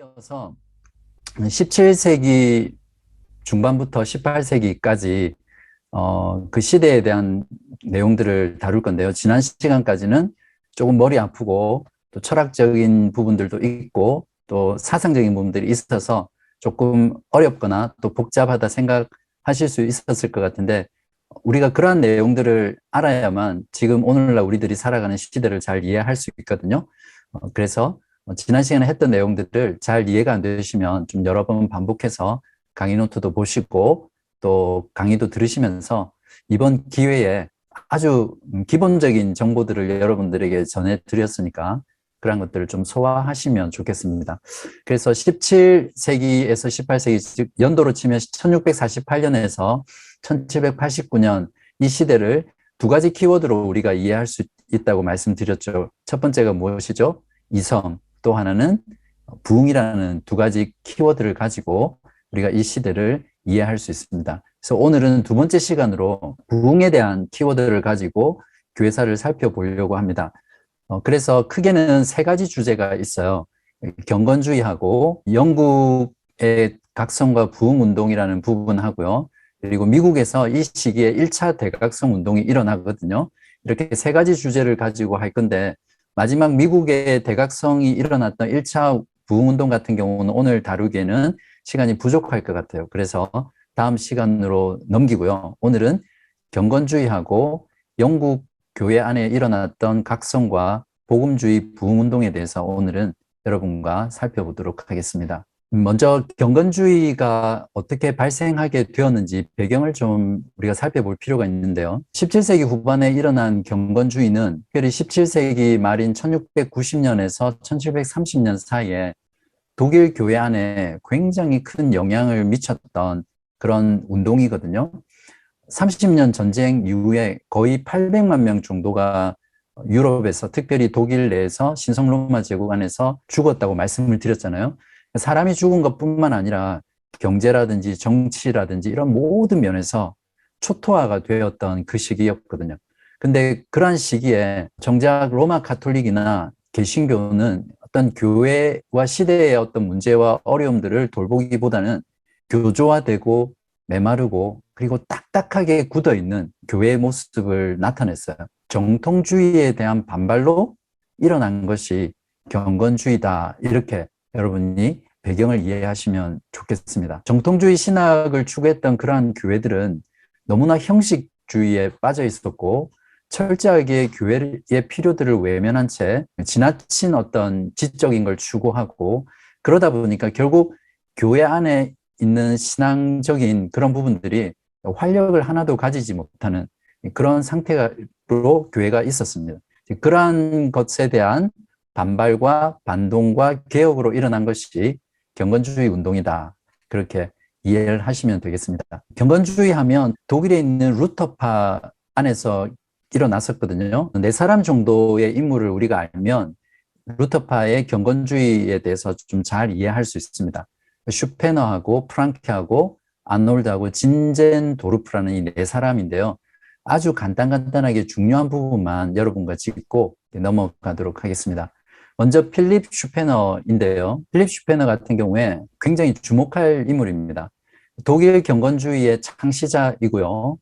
이어서 17세기 중반부터 18세기까지 그 시대에 대한 내용들을 다룰 건데요. 지난 시간까지는 조금 머리 아프고 또 철학적인 부분들도 있고 또 사상적인 부분들이 있어서 조금 어렵거나 또 복잡하다 생각하실 수 있었을 것 같은데, 우리가 그러한 내용들을 알아야만 지금 오늘날 우리들이 살아가는 시대를 잘 이해할 수 있거든요. 그래서 지난 시간에 했던 내용들을 잘 이해가 안 되시면 좀 여러 번 반복해서 강의 노트도 보시고 또 강의도 들으시면서 이번 기회에 아주 기본적인 정보들을 여러분들에게 전해드렸으니까 그런 것들을 좀 소화하시면 좋겠습니다. 그래서 17세기에서 18세기, 즉 연도로 치면 1648년에서 1789년 이 시대를 두 가지 키워드로 우리가 이해할 수 있다고 말씀드렸죠. 첫 번째가 무엇이죠? 이성, 또 하나는 부흥이라는 두 가지 키워드를 가지고 우리가 이 시대를 이해할 수 있습니다. 그래서 오늘은 두 번째 시간으로 부흥에 대한 키워드를 가지고 교회사를 살펴보려고 합니다. 그래서 크게는 세 가지 주제가 있어요. 경건주의하고 영국의 각성과 부흥운동이라는 부분하고요. 그리고 미국에서 이 시기에 1차 대각성 운동이 일어나거든요. 이렇게 세 가지 주제를 가지고 할 건데, 마지막 미국의 대각성이 일어났던 1차 부흥운동 같은 경우는 오늘 다루기에는 시간이 부족할 것 같아요. 그래서 다음 시간으로 넘기고요. 오늘은 경건주의하고 영국 교회 안에 일어났던 각성과 복음주의 부흥운동에 대해서 오늘은 여러분과 살펴보도록 하겠습니다. 먼저 경건주의가 어떻게 발생하게 되었는지 배경을 좀 우리가 살펴볼 필요가 있는데요. 17세기 후반에 일어난 경건주의는 특별히 17세기 말인 1690년에서 1730년 사이에 독일 교회 안에 굉장히 큰 영향을 미쳤던 그런 운동이거든요. 30년 전쟁 이후에 거의 800만 명 정도가 유럽에서, 특별히 독일 내에서 신성 로마 제국 안에서 죽었다고 말씀을 드렸잖아요. 사람이 죽은 것뿐만 아니라 경제라든지 정치라든지 이런 모든 면에서 초토화가 되었던 그 시기였거든요. 근데 그러한 시기에 정작 로마 가톨릭이나 개신교는 어떤 교회와 시대의 어떤 문제와 어려움들을 돌보기보다는 교조화되고 메마르고 그리고 딱딱하게 굳어있는 교회의 모습을 나타냈어요. 정통주의에 대한 반발로 일어난 것이 경건주의다, 이렇게 여러분이 배경을 이해하시면 좋겠습니다. 정통주의 신학을 추구했던 그러한 교회들은 너무나 형식주의에 빠져 있었고 철저하게 교회의 필요들을 외면한 채 지나친 어떤 지적인 걸 추구하고, 그러다 보니까 결국 교회 안에 있는 신앙적인 그런 부분들이 활력을 하나도 가지지 못하는 그런 상태로 교회가 있었습니다. 그러한 것에 대한 반발과 반동과 개혁으로 일어난 것이 경건주의 운동이다, 그렇게 이해를 하시면 되겠습니다. 경건주의 하면 독일에 있는 루터파 안에서 일어났었거든요. 네 사람 정도의 인물을 우리가 알면 루터파의 경건주의에 대해서 좀 잘 이해할 수 있습니다. 슈페너하고 프랑케하고 아놀드하고 진젠도르프라는 이 네 사람인데요. 아주 간단하게 중요한 부분만 여러분과 짚고 넘어가도록 하겠습니다. 먼저 필립 슈페너인데요. 필립 슈페너 같은 경우에 굉장히 주목할 인물입니다. 독일 경건주의의 창시자이고요.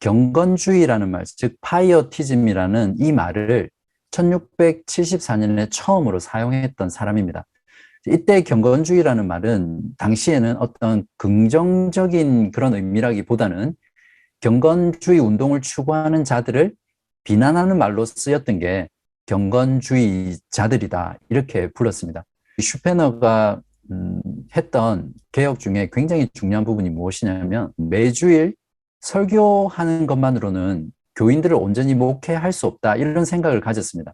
경건주의라는 말, 즉 파이어티즘이라는 이 말을 1674년에 처음으로 사용했던 사람입니다. 이때 경건주의라는 말은 당시에는 어떤 긍정적인 그런 의미라기보다는 경건주의 운동을 추구하는 자들을 비난하는 말로 쓰였던 게 경건주의자들이다, 이렇게 불렀습니다. 슈페너가 했던 개혁 중에 굉장히 중요한 부분이 무엇이냐면, 매주일 설교하는 것만으로는 교인들을 온전히 목회할 수 없다, 이런 생각을 가졌습니다.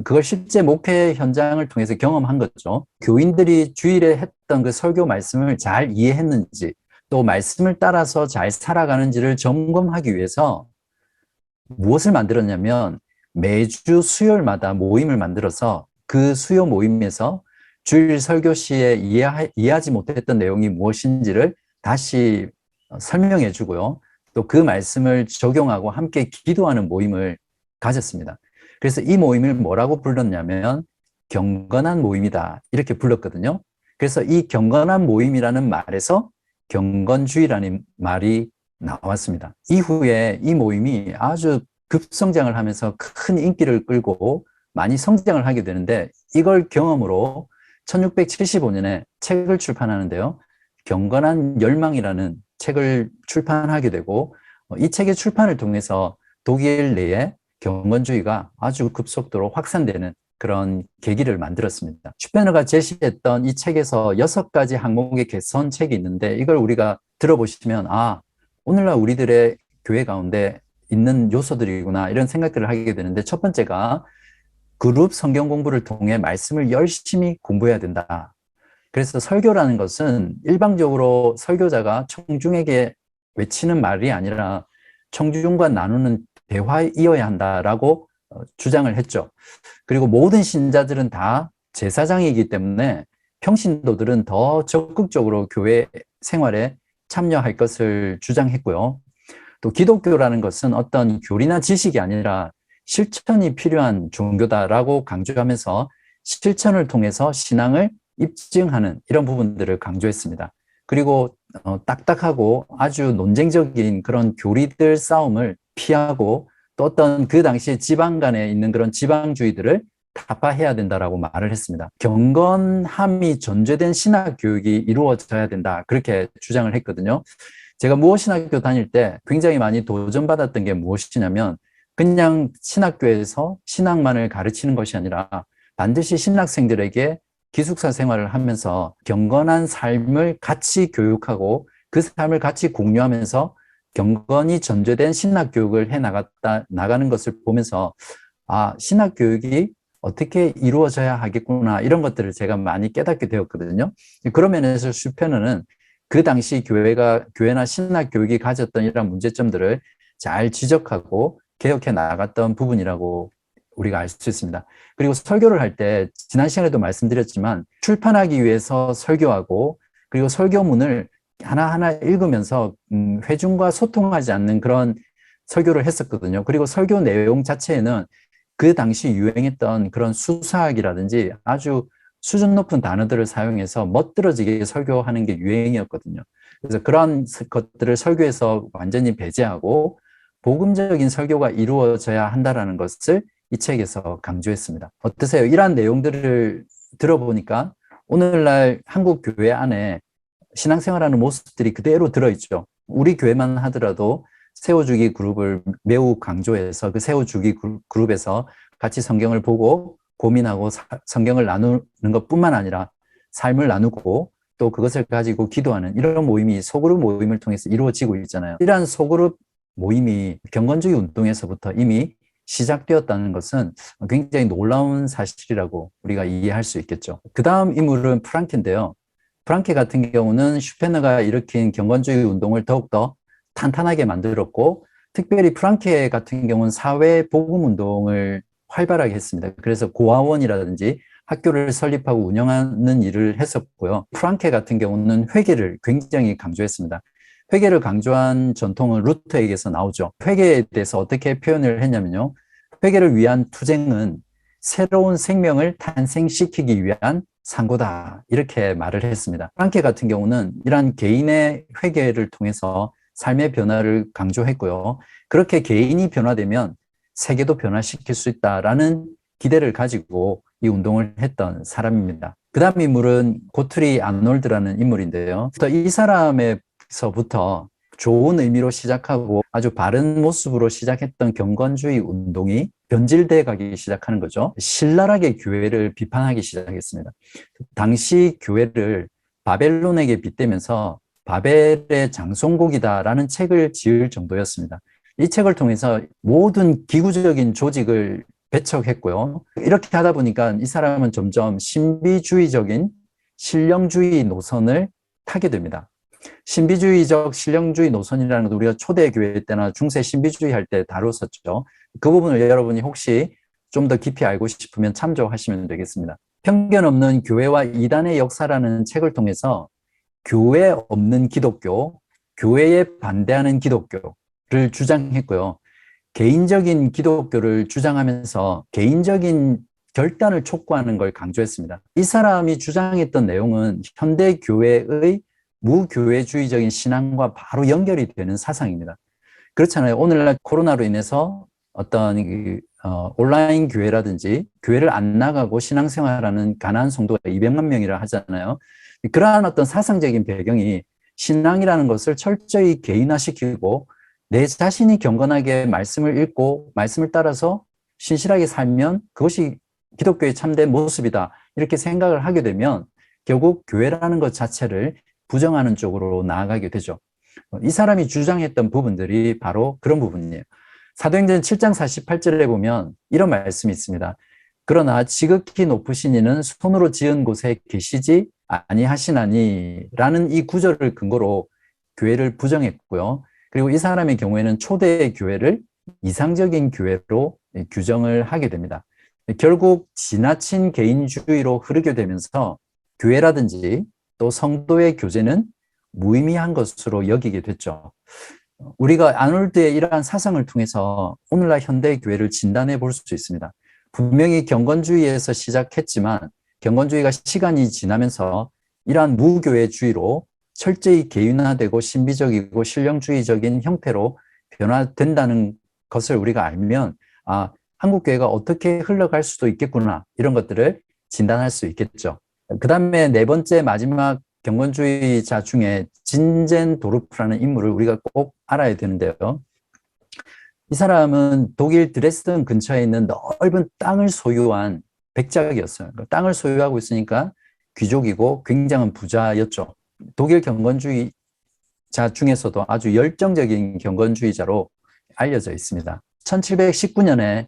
그걸 실제 목회 현장을 통해서 경험한 거죠. 교인들이 주일에 했던 그 설교 말씀을 잘 이해했는지, 또 말씀을 따라서 잘 살아가는지를 점검하기 위해서 무엇을 만들었냐면, 매주 수요일마다 모임을 만들어서 그 수요 모임에서 주일 설교 시에 이해하지 못했던 내용이 무엇인지를 다시 설명해 주고요. 또 그 말씀을 적용하고 함께 기도하는 모임을 가졌습니다. 그래서 이 모임을 뭐라고 불렀냐면 경건한 모임이다, 이렇게 불렀거든요. 그래서 이 경건한 모임이라는 말에서 경건주의라는 말이 나왔습니다. 이후에 이 모임이 아주 급성장을 하면서 큰 인기를 끌고 많이 성장을 하게 되는데, 이걸 경험으로 1675년에 책을 출판하는데요. 경건한 열망이라는 책을 출판하게 되고, 이 책의 출판을 통해서 독일 내에 경건주의가 아주 급속도로 확산되는 그런 계기를 만들었습니다. 슈페너가 제시했던 이 책에서 6가지 항목의 개선책이 있는데, 이걸 우리가 들어보시면 오늘날 우리들의 교회 가운데 있는 요소들이구나, 이런 생각들을 하게 되는데, 첫 번째가 그룹 성경 공부를 통해 말씀을 열심히 공부해야 된다. 그래서 설교라는 것은 일방적으로 설교자가 청중에게 외치는 말이 아니라 청중과 나누는 대화이어야 한다라고 주장을 했죠. 그리고 모든 신자들은 다 제사장이기 때문에 평신도들은 더 적극적으로 교회 생활에 참여할 것을 주장했고요. 또 기독교라는 것은 어떤 교리나 지식이 아니라 실천이 필요한 종교다라고 강조하면서 실천을 통해서 신앙을 입증하는 이런 부분들을 강조했습니다. 그리고 딱딱하고 아주 논쟁적인 그런 교리들 싸움을 피하고, 또 어떤 그 당시에 지방 간에 있는 그런 지방주의들을 타파해야 된다라고 말을 했습니다. 경건함이 전제된 신학 교육이 이루어져야 된다, 그렇게 주장을 했거든요. 제가 무엇신학교 다닐 때 굉장히 많이 도전받았던 게 무엇이냐면, 그냥 신학교에서 신학만을 가르치는 것이 아니라 반드시 신학생들에게 기숙사 생활을 하면서 경건한 삶을 같이 교육하고 그 삶을 같이 공유하면서 경건이 전제된 신학 교육을 나가는 것을 보면서 신학 교육이 어떻게 이루어져야 하겠구나, 이런 것들을 제가 많이 깨닫게 되었거든요. 그런 면에서 슈페너는 그 당시 교회나 신학 교육이 가졌던 이런 문제점들을 잘 지적하고 개혁해 나갔던 부분이라고 우리가 알 수 있습니다. 그리고 설교를 할 때 지난 시간에도 말씀드렸지만, 출판하기 위해서 설교하고, 그리고 설교문을 하나하나 읽으면서 회중과 소통하지 않는 그런 설교를 했었거든요. 그리고 설교 내용 자체에는 그 당시 유행했던 그런 수사학이라든지 아주 수준 높은 단어들을 사용해서 멋들어지게 설교하는 게 유행이었거든요. 그래서 그런 것들을 설교에서 완전히 배제하고 복음적인 설교가 이루어져야 한다는 것을 이 책에서 강조했습니다. 어떠세요? 이러한 내용들을 들어보니까 오늘날 한국 교회 안에 신앙생활하는 모습들이 그대로 들어있죠. 우리 교회만 하더라도 세워주기 그룹을 매우 강조해서 그 세워주기 그룹에서 같이 성경을 보고 고민하고 성경을 나누는 것뿐만 아니라 삶을 나누고 또 그것을 가지고 기도하는 이런 모임이 소그룹 모임을 통해서 이루어지고 있잖아요. 이러한 소그룹 모임이 경건주의 운동에서부터 이미 시작되었다는 것은 굉장히 놀라운 사실이라고 우리가 이해할 수 있겠죠. 그 다음 인물은 프랑케인데요. 프랑케 같은 경우는 슈페너가 일으킨 경건주의 운동을 더욱더 탄탄하게 만들었고, 특별히 프랑케 같은 경우는 사회 복음 운동을 활발하게 했습니다. 그래서 고아원이라든지 학교를 설립하고 운영하는 일을 했었고요. 프랑케 같은 경우는 회개를 굉장히 강조했습니다. 회개를 강조한 전통은 루터에게서 나오죠. 회개에 대해서 어떻게 표현을 했냐면요. 회개를 위한 투쟁은 새로운 생명을 탄생시키기 위한 상고다, 이렇게 말을 했습니다. 프랑케 같은 경우는 이러한 개인의 회개를 통해서 삶의 변화를 강조했고요. 그렇게 개인이 변화되면 세계도 변화시킬 수 있다라는 기대를 가지고 이 운동을 했던 사람입니다. 그 다음 인물은 고트리 아놀드라는 인물인데요. 이 사람에서부터 좋은 의미로 시작하고 아주 바른 모습으로 시작했던 경건주의 운동이 변질돼 가기 시작하는 거죠. 신랄하게 교회를 비판하기 시작했습니다. 당시 교회를 바벨론에게 빗대면서 바벨의 장송곡이다라는 책을 지을 정도였습니다. 이 책을 통해서 모든 기구적인 조직을 배척했고요. 이렇게 하다 보니까 이 사람은 점점 신비주의적인 신령주의 노선을 타게 됩니다. 신비주의적 신령주의 노선이라는 것도 우리가 초대교회 때나 중세 신비주의 할 때 다뤘었죠. 그 부분을 여러분이 혹시 좀 더 깊이 알고 싶으면 참조하시면 되겠습니다. 편견 없는 교회와 이단의 역사라는 책을 통해서 교회 없는 기독교, 교회에 반대하는 기독교를 주장했고요. 개인적인 기독교를 주장하면서 개인적인 결단을 촉구하는 걸 강조했습니다. 이 사람이 주장했던 내용은 현대 교회의 무교회주의적인 신앙과 바로 연결이 되는 사상입니다. 그렇잖아요. 오늘날 코로나로 인해서 어떤 온라인 교회라든지 교회를 안 나가고 신앙생활하는 가난한 성도가 200만 명이라 하잖아요. 그러한 어떤 사상적인 배경이 신앙이라는 것을 철저히 개인화시키고 내 자신이 경건하게 말씀을 읽고 말씀을 따라서 신실하게 살면 그것이 기독교의 참된 모습이다. 이렇게 생각을 하게 되면 결국 교회라는 것 자체를 부정하는 쪽으로 나아가게 되죠. 이 사람이 주장했던 부분들이 바로 그런 부분이에요. 사도행전 7장 48절에 보면 이런 말씀이 있습니다. 그러나 지극히 높으신 이는 손으로 지은 곳에 계시지 아니하시나니 라는 이 구절을 근거로 교회를 부정했고요. 그리고 이 사람의 경우에는 초대 교회를 이상적인 교회로 규정을 하게 됩니다. 결국 지나친 개인주의로 흐르게 되면서 교회라든지 또 성도의 교제는 무의미한 것으로 여기게 됐죠. 우리가 아놀드의 이러한 사상을 통해서 오늘날 현대 교회를 진단해 볼 수 있습니다. 분명히 경건주의에서 시작했지만 경건주의가 시간이 지나면서 이러한 무교회주의로 철저히 개인화되고 신비적이고 실용주의적인 형태로 변화된다는 것을 우리가 알면 한국교회가 어떻게 흘러갈 수도 있겠구나 이런 것들을 진단할 수 있겠죠. 그 다음에 네 번째 마지막 경건주의자 중에 진젠 도르프라는 인물을 우리가 꼭 알아야 되는데요. 이 사람은 독일 드레스덴 근처에 있는 넓은 땅을 소유한 백작이었어요. 땅을 소유하고 있으니까 귀족이고 굉장한 부자였죠. 독일 경건주의자 중에서도 아주 열정적인 경건주의자로 알려져 있습니다. 1719년에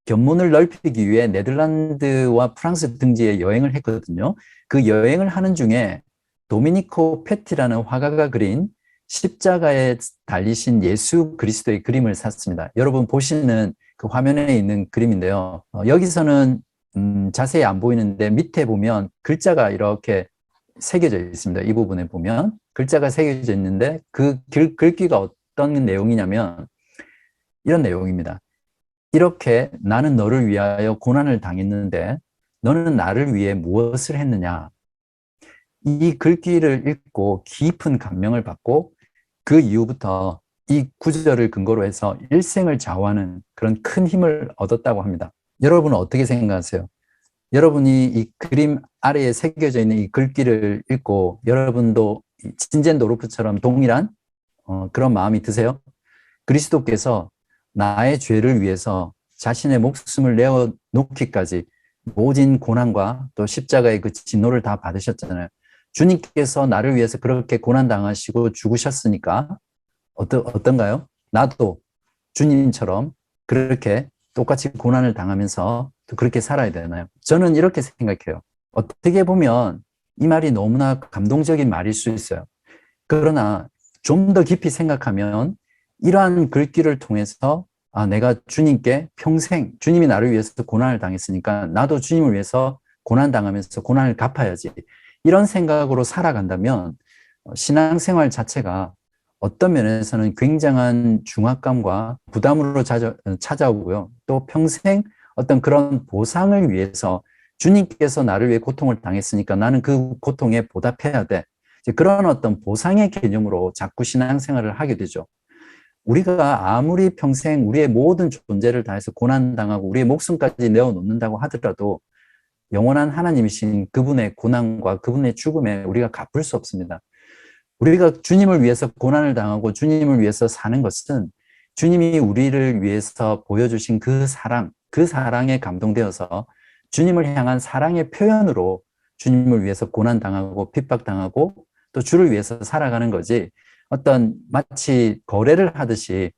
견문을 넓히기 위해 네덜란드와 프랑스 등지에 여행을 했거든요. 그 여행을 하는 중에 도미니코 페티라는 화가가 그린 십자가에 달리신 예수 그리스도의 그림을 샀습니다. 여러분 보시는 그 화면에 있는 그림인데요. 여기서는 자세히 안 보이는데 밑에 보면 글자가 이렇게 새겨져 있습니다. 이 부분에 보면 글자가 새겨져 있는데 그 글귀가 어떤 내용이냐면 이런 내용입니다. 이렇게 나는 너를 위하여 고난을 당했는데 너는 나를 위해 무엇을 했느냐. 이 글귀를 읽고 깊은 감명을 받고 그 이후부터 이 구절을 근거로 해서 일생을 좌우하는 그런 큰 힘을 얻었다고 합니다. 여러분은 어떻게 생각하세요? 여러분이 이 그림 아래에 새겨져 있는 이 글귀를 읽고 여러분도 진젠도르프처럼 동일한 그런 마음이 드세요? 그리스도께서 나의 죄를 위해서 자신의 목숨을 내어놓기까지 모진 고난과 또 십자가의 그 진노를 다 받으셨잖아요. 주님께서 나를 위해서 그렇게 고난당하시고 죽으셨으니까 어떤가요? 나도 주님처럼 그렇게 똑같이 고난을 당하면서 또 그렇게 살아야 되나요? 저는 이렇게 생각해요. 어떻게 보면 이 말이 너무나 감동적인 말일 수 있어요. 그러나 좀 더 깊이 생각하면 이러한 글귀를 통해서 내가 주님께 평생 주님이 나를 위해서 고난을 당했으니까 나도 주님을 위해서 고난당하면서 고난을 갚아야지. 이런 생각으로 살아간다면 신앙생활 자체가 어떤 면에서는 굉장한 중압감과 부담으로 찾아오고요. 또 평생 어떤 그런 보상을 위해서 주님께서 나를 위해 고통을 당했으니까 나는 그 고통에 보답해야 돼. 그런 어떤 보상의 개념으로 자꾸 신앙생활을 하게 되죠. 우리가 아무리 평생 우리의 모든 존재를 다해서 고난당하고 우리의 목숨까지 내어놓는다고 하더라도 영원한 하나님이신 그분의 고난과 그분의 죽음에 우리가 갚을 수 없습니다. 우리가 주님을 위해서 고난을 당하고 주님을 위해서 사는 것은 주님이 우리를 위해서 보여주신 그 사랑에 감동되어서 주님을 향한 사랑의 표현으로 주님을 위해서 고난당하고 핍박당하고 또 주를 위해서 살아가는 거지, 어떤 마치 거래를 하듯이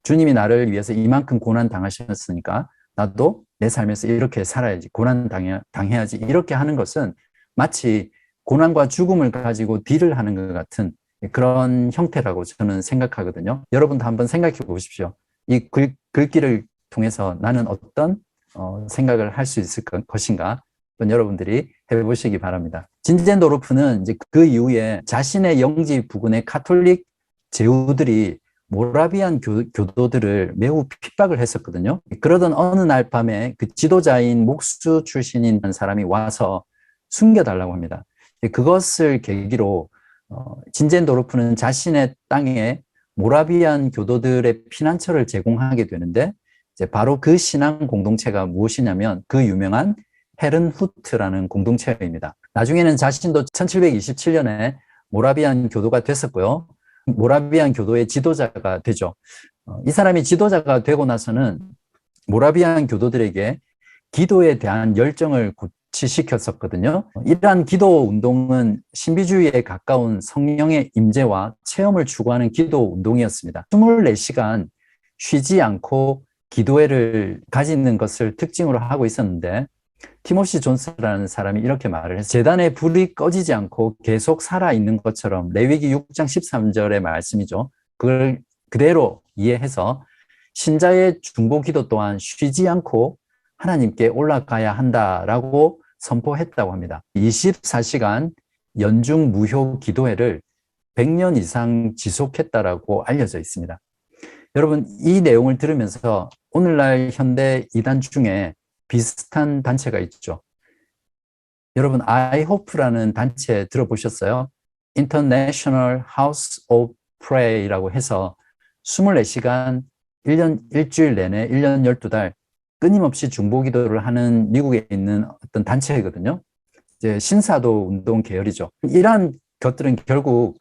주님이 나를 위해서 이만큼 고난 당하셨으니까 나도 내 삶에서 이렇게 살아야지, 고난 당해야지, 이렇게 하는 것은 마치 고난과 죽음을 가지고 딜을 하는 것 같은 그런 형태라고 저는 생각하거든요. 여러분도 한번 생각해 보십시오. 이 글귀를 통해서 나는 어떤 생각을 할 수 있을 것인가, 여러분들이 해보시기 바랍니다. 진젠도르프는 이제 그 이후에 자신의 영지 부근의 카톨릭 제후들이 모라비안 교도들을 매우 핍박을 했었거든요. 그러던 어느 날 밤에 그 지도자인 목수 출신인 한 사람이 와서 숨겨달라고 합니다. 그것을 계기로 진젠도르프는 자신의 땅에 모라비안 교도들의 피난처를 제공하게 되는데, 이제 바로 그 신앙 공동체가 무엇이냐면 그 유명한 헤른후트라는 공동체입니다. 나중에는 자신도 1727년에 모라비안 교도가 됐었고요. 모라비안 교도의 지도자가 되죠. 이 사람이 지도자가 되고 나서는 모라비안 교도들에게 기도에 대한 열정을 고취시켰었거든요. 이러한 기도 운동은 신비주의에 가까운 성령의 임재와 체험을 추구하는 기도 운동이었습니다. 24시간 쉬지 않고 기도회를 가지는 것을 특징으로 하고 있었는데, 티모시 존스라는 사람이 이렇게 말을 했어요. 재단의 불이 꺼지지 않고 계속 살아있는 것처럼, 레위기 6장 13절의 말씀이죠. 그걸 그대로 이해해서 신자의 중보기도 또한 쉬지 않고 하나님께 올라가야 한다라고 선포했다고 합니다. 24시간 연중 무효 기도회를 100년 이상 지속했다라고 알려져 있습니다. 여러분, 이 내용을 들으면서 오늘날 현대 이단 중에 비슷한 단체가 있죠. 여러분, IHOPE라는 단체 들어보셨어요? International House of Pray라고 해서 24시간 1년 일주일 내내 1년 12달 끊임없이 중보기도를 하는 미국에 있는 어떤 단체거든요. 이제 신사도 운동 계열이죠. 이러한 것들은 결국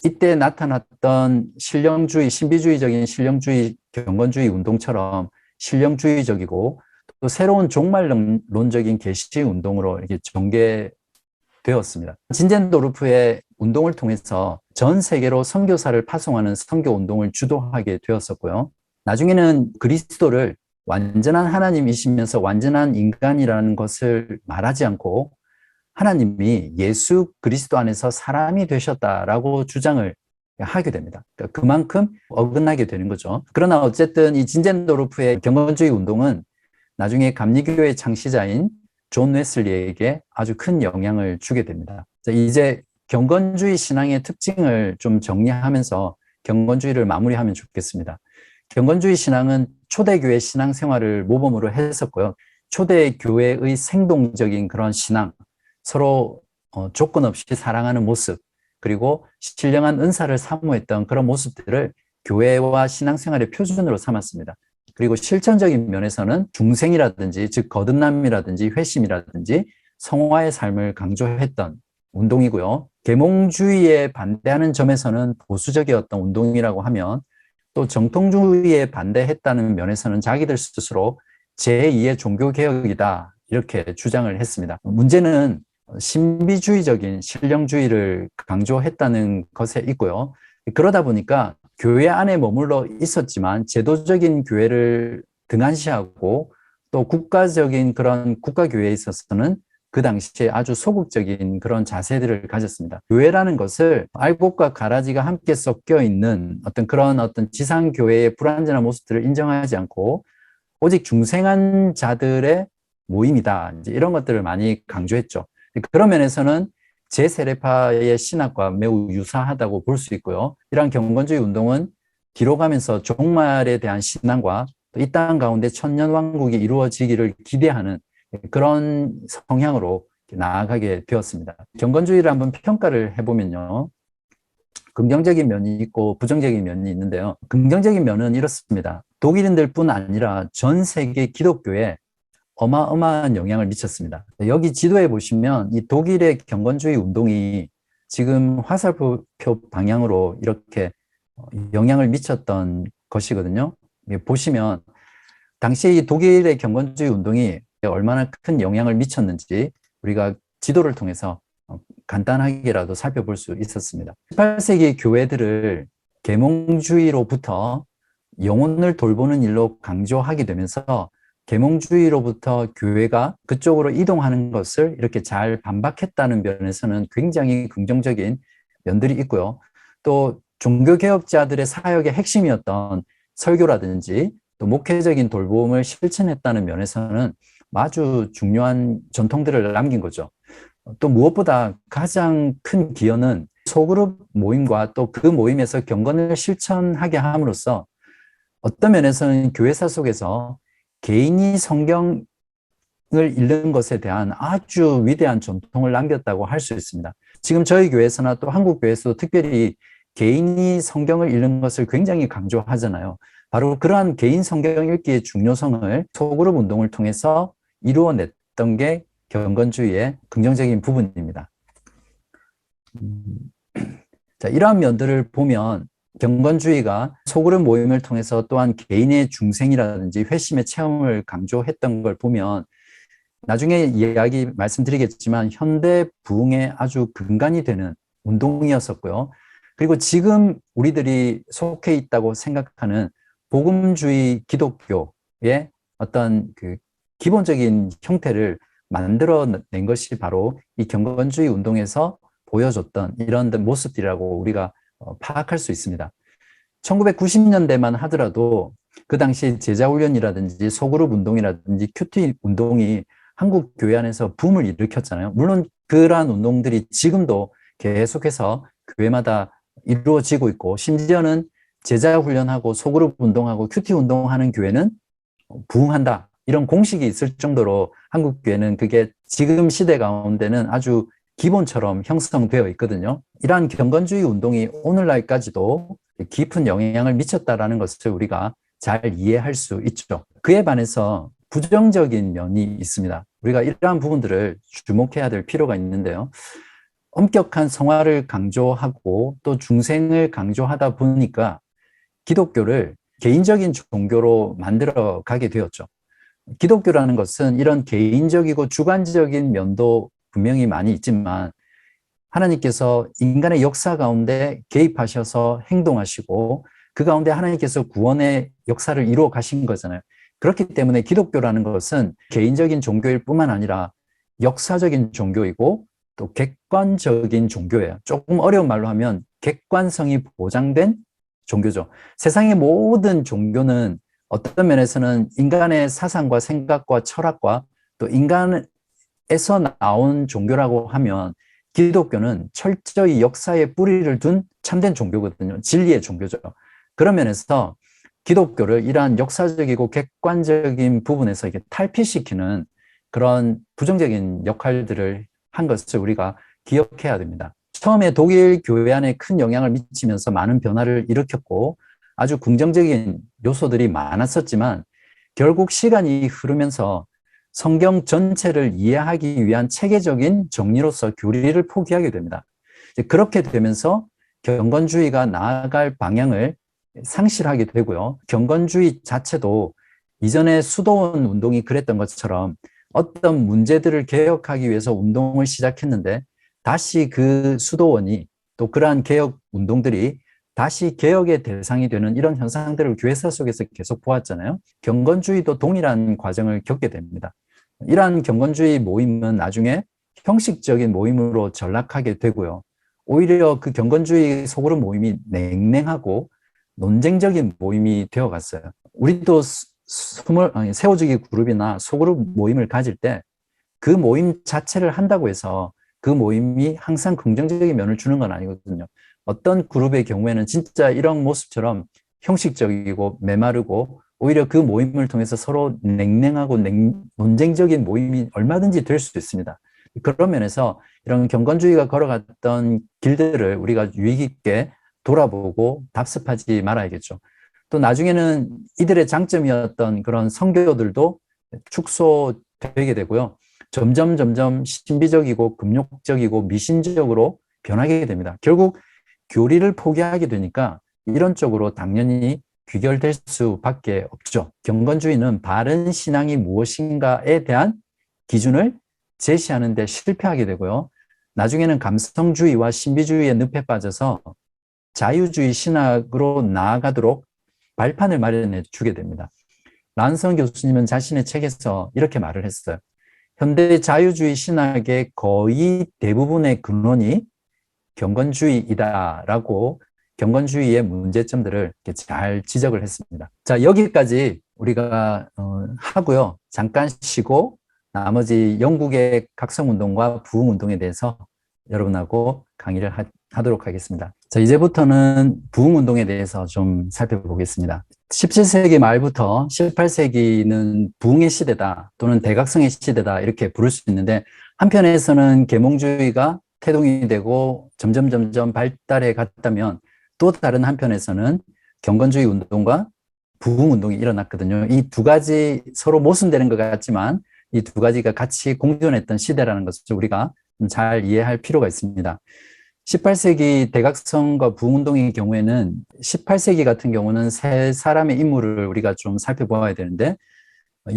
이때 나타났던 신령주의, 신비주의적인 신령주의, 경건주의 운동처럼 신령주의적이고 또 새로운 종말론적인 계시 운동으로 이렇게 전개되었습니다. 진젠도르프의 운동을 통해서 전 세계로 선교사를 파송하는 선교 운동을 주도하게 되었었고요. 나중에는 그리스도를 완전한 하나님이시면서 완전한 인간이라는 것을 말하지 않고 하나님이 예수 그리스도 안에서 사람이 되셨다라고 주장을 하게 됩니다. 그러니까 그만큼 어긋나게 되는 거죠. 그러나 어쨌든 이 진젠도르프의 경건주의 운동은 나중에 감리교의 창시자인 존 웨슬리에게 아주 큰 영향을 주게 됩니다. 이제 경건주의 신앙의 특징을 좀 정리하면서 경건주의를 마무리하면 좋겠습니다. 경건주의 신앙은 초대교회 신앙생활을 모범으로 했었고요. 초대교회의 생동적인 그런 신앙, 서로 조건 없이 사랑하는 모습, 그리고 신령한 은사를 사모했던 그런 모습들을 교회와 신앙생활의 표준으로 삼았습니다. 그리고 실천적인 면에서는 중생이라든지, 즉 거듭남이라든지 회심이라든지 성화의 삶을 강조했던 운동이고요. 계몽주의에 반대하는 점에서는 보수적이었던 운동이라고 하면, 또 정통주의에 반대했다는 면에서는 자기들 스스로 제2의 종교개혁이다 이렇게 주장을 했습니다. 문제는 신비주의적인 신령주의를 강조했다는 것에 있고요. 그러다 보니까 교회 안에 머물러 있었지만 제도적인 교회를 등한시하고 또 국가적인 그런 국가교회에 있어서는 그 당시에 아주 소극적인 그런 자세들을 가졌습니다. 교회라는 것을 알곡과 가라지가 함께 섞여 있는 어떤 지상교회의 불완전한 모습들을 인정하지 않고 오직 중생한 자들의 모임이다. 이제 이런 것들을 많이 강조했죠. 그런 면에서는 제세례파의 신학과 매우 유사하다고 볼 수 있고요. 이러한 경건주의 운동은 뒤로 가면서 종말에 대한 신앙과 이 땅 가운데 천년왕국이 이루어지기를 기대하는 그런 성향으로 나아가게 되었습니다. 경건주의를 한번 평가를 해보면요. 긍정적인 면이 있고 부정적인 면이 있는데요. 긍정적인 면은 이렇습니다. 독일인들뿐 아니라 전 세계 기독교에 어마어마한 영향을 미쳤습니다. 여기 지도에 보시면 이 독일의 경건주의 운동이 지금 화살표 방향으로 이렇게 영향을 미쳤던 것이거든요. 보시면 당시 이 독일의 경건주의 운동이 얼마나 큰 영향을 미쳤는지 우리가 지도를 통해서 간단하게라도 살펴볼 수 있었습니다. 18세기 교회들을 계몽주의로부터 영혼을 돌보는 일로 강조하게 되면서 계몽주의로부터 교회가 그쪽으로 이동하는 것을 이렇게 잘 반박했다는 면에서는 굉장히 긍정적인 면들이 있고요. 또 종교개혁자들의 사역의 핵심이었던 설교라든지 또 목회적인 돌봄을 실천했다는 면에서는 아주 중요한 전통들을 남긴 거죠. 또 무엇보다 가장 큰 기여는 소그룹 모임과 또 그 모임에서 경건을 실천하게 함으로써 어떤 면에서는 교회사 속에서 개인이 성경을 읽는 것에 대한 아주 위대한 전통을 남겼다고 할 수 있습니다. 지금 저희 교회에서나 또 한국 교회에서도 특별히 개인이 성경을 읽는 것을 굉장히 강조하잖아요. 바로 그러한 개인 성경 읽기의 중요성을 소그룹 운동을 통해서 이루어냈던 게 경건주의의 긍정적인 부분입니다. 자, 이러한 면들을 보면 경건주의가 소그룹 모임을 통해서 또한 개인의 중생이라든지 회심의 체험을 강조했던 걸 보면 나중에 이야기 말씀드리겠지만 현대 부흥의 아주 근간이 되는 운동이었었고요. 그리고 지금 우리들이 속해 있다고 생각하는 복음주의 기독교의 어떤 그 기본적인 형태를 만들어낸 것이 바로 이 경건주의 운동에서 보여줬던 이런 모습이라고 우리가 파악할 수 있습니다. 1990년대만 하더라도 그 당시 제자훈련이라든지 소그룹 운동이라든지 큐티 운동이 한국 교회 안에서 붐을 일으켰잖아요. 물론 그러한 운동들이 지금도 계속해서 교회마다 이루어지고 있고 심지어는 제자훈련하고 소그룹 운동하고 큐티 운동하는 교회는 부흥한다. 이런 공식이 있을 정도로 한국 교회는 그게 지금 시대 가운데는 아주 기본처럼 형성되어 있거든요. 이러한 경건주의 운동이 오늘날까지도 깊은 영향을 미쳤다라는 것을 우리가 잘 이해할 수 있죠. 그에 반해서 부정적인 면이 있습니다. 우리가 이러한 부분들을 주목해야 될 필요가 있는데요. 엄격한 성화를 강조하고 또 중생을 강조하다 보니까 기독교를 개인적인 종교로 만들어 가게 되었죠. 기독교라는 것은 이런 개인적이고 주관적인 면도 분명히 많이 있지만 하나님께서 인간의 역사 가운데 개입하셔서 행동하시고 그 가운데 하나님께서 구원의 역사를 이루어 가신 거잖아요. 그렇기 때문에 기독교라는 것은 개인적인 종교일 뿐만 아니라 역사적인 종교이고 또 객관적인 종교예요. 조금 어려운 말로 하면 객관성이 보장된 종교죠. 세상의 모든 종교는 어떤 면에서는 인간의 사상과 생각과 철학과 또 인간에서 나온 종교라고 하면 기독교는 철저히 역사에 뿌리를 둔 참된 종교거든요. 진리의 종교죠. 그런 면에서 기독교를 이러한 역사적이고 객관적인 부분에서 이게 탈피시키는 그런 부정적인 역할들을 한 것을 우리가 기억해야 됩니다. 처음에 독일 교회 안에 큰 영향을 미치면서 많은 변화를 일으켰고 아주 긍정적인 요소들이 많았었지만 결국 시간이 흐르면서 성경 전체를 이해하기 위한 체계적인 정리로서 교리를 포기하게 됩니다. 그렇게 되면서 경건주의가 나아갈 방향을 상실하게 되고요. 경건주의 자체도 이전에 수도원 운동이 그랬던 것처럼 어떤 문제들을 개혁하기 위해서 운동을 시작했는데 다시 그 수도원이 또 그러한 개혁 운동들이 다시 개혁의 대상이 되는 이런 현상들을 교회사 속에서 계속 보았잖아요. 경건주의도 동일한 과정을 겪게 됩니다. 이러한 경건주의 모임은 나중에 형식적인 모임으로 전락하게 되고요. 오히려 그 경건주의 소그룹 모임이 냉랭하고 논쟁적인 모임이 되어갔어요. 우리도 세워주기 그룹이나 소그룹 모임을 가질 때 그 모임 자체를 한다고 해서 그 모임이 항상 긍정적인 면을 주는 건 아니거든요. 어떤 그룹의 경우에는 진짜 이런 모습처럼 형식적이고 메마르고 오히려 그 모임을 통해서 서로 냉랭하고 논쟁적인 모임이 얼마든지 될 수도 있습니다. 그런 면에서 이런 경건주의가 걸어갔던 길들을 우리가 유의 깊게 돌아보고 답습하지 말아야겠죠. 또 나중에는 이들의 장점이었던 그런 선교들도 축소되게 되고요. 점점 신비적이고 금욕적이고 미신적으로 변하게 됩니다. 결국 교리를 포기하게 되니까 이런 쪽으로 당연히 귀결될 수밖에 없죠. 경건주의는 바른 신앙이 무엇인가에 대한 기준을 제시하는 데 실패하게 되고요. 나중에는 감성주의와 신비주의의 늪에 빠져서 자유주의 신학으로 나아가도록 발판을 마련해 주게 됩니다. 란성 교수님은 자신의 책에서 이렇게 말을 했어요. 현대 자유주의 신학의 거의 대부분의 근원이 경건주의이다라고 경건주의의 문제점들을 잘 지적을 했습니다. 자, 여기까지 우리가 하고요. 잠깐 쉬고 나머지 영국의 각성운동과 부흥운동에 대해서 여러분하고 강의를 하도록 하겠습니다. 자, 이제부터는 부흥운동에 대해서 좀 살펴보겠습니다. 17세기 말부터 18세기는 부흥의 시대다 또는 대각성의 시대다 이렇게 부를 수 있는데, 한편에서는 계몽주의가 태동이 되고 점점 발달해 갔다면, 또 다른 한편에서는 경건주의 운동과 부흥운동이 일어났거든요. 이 두 가지 서로 모순되는 것 같지만 이 두 가지가 같이 공존했던 시대라는 것을 우리가 잘 이해할 필요가 있습니다. 18세기 대각성과 부흥운동의 경우에는 18세기 같은 경우는 세 사람의 인물을 우리가 좀 살펴보아야 되는데,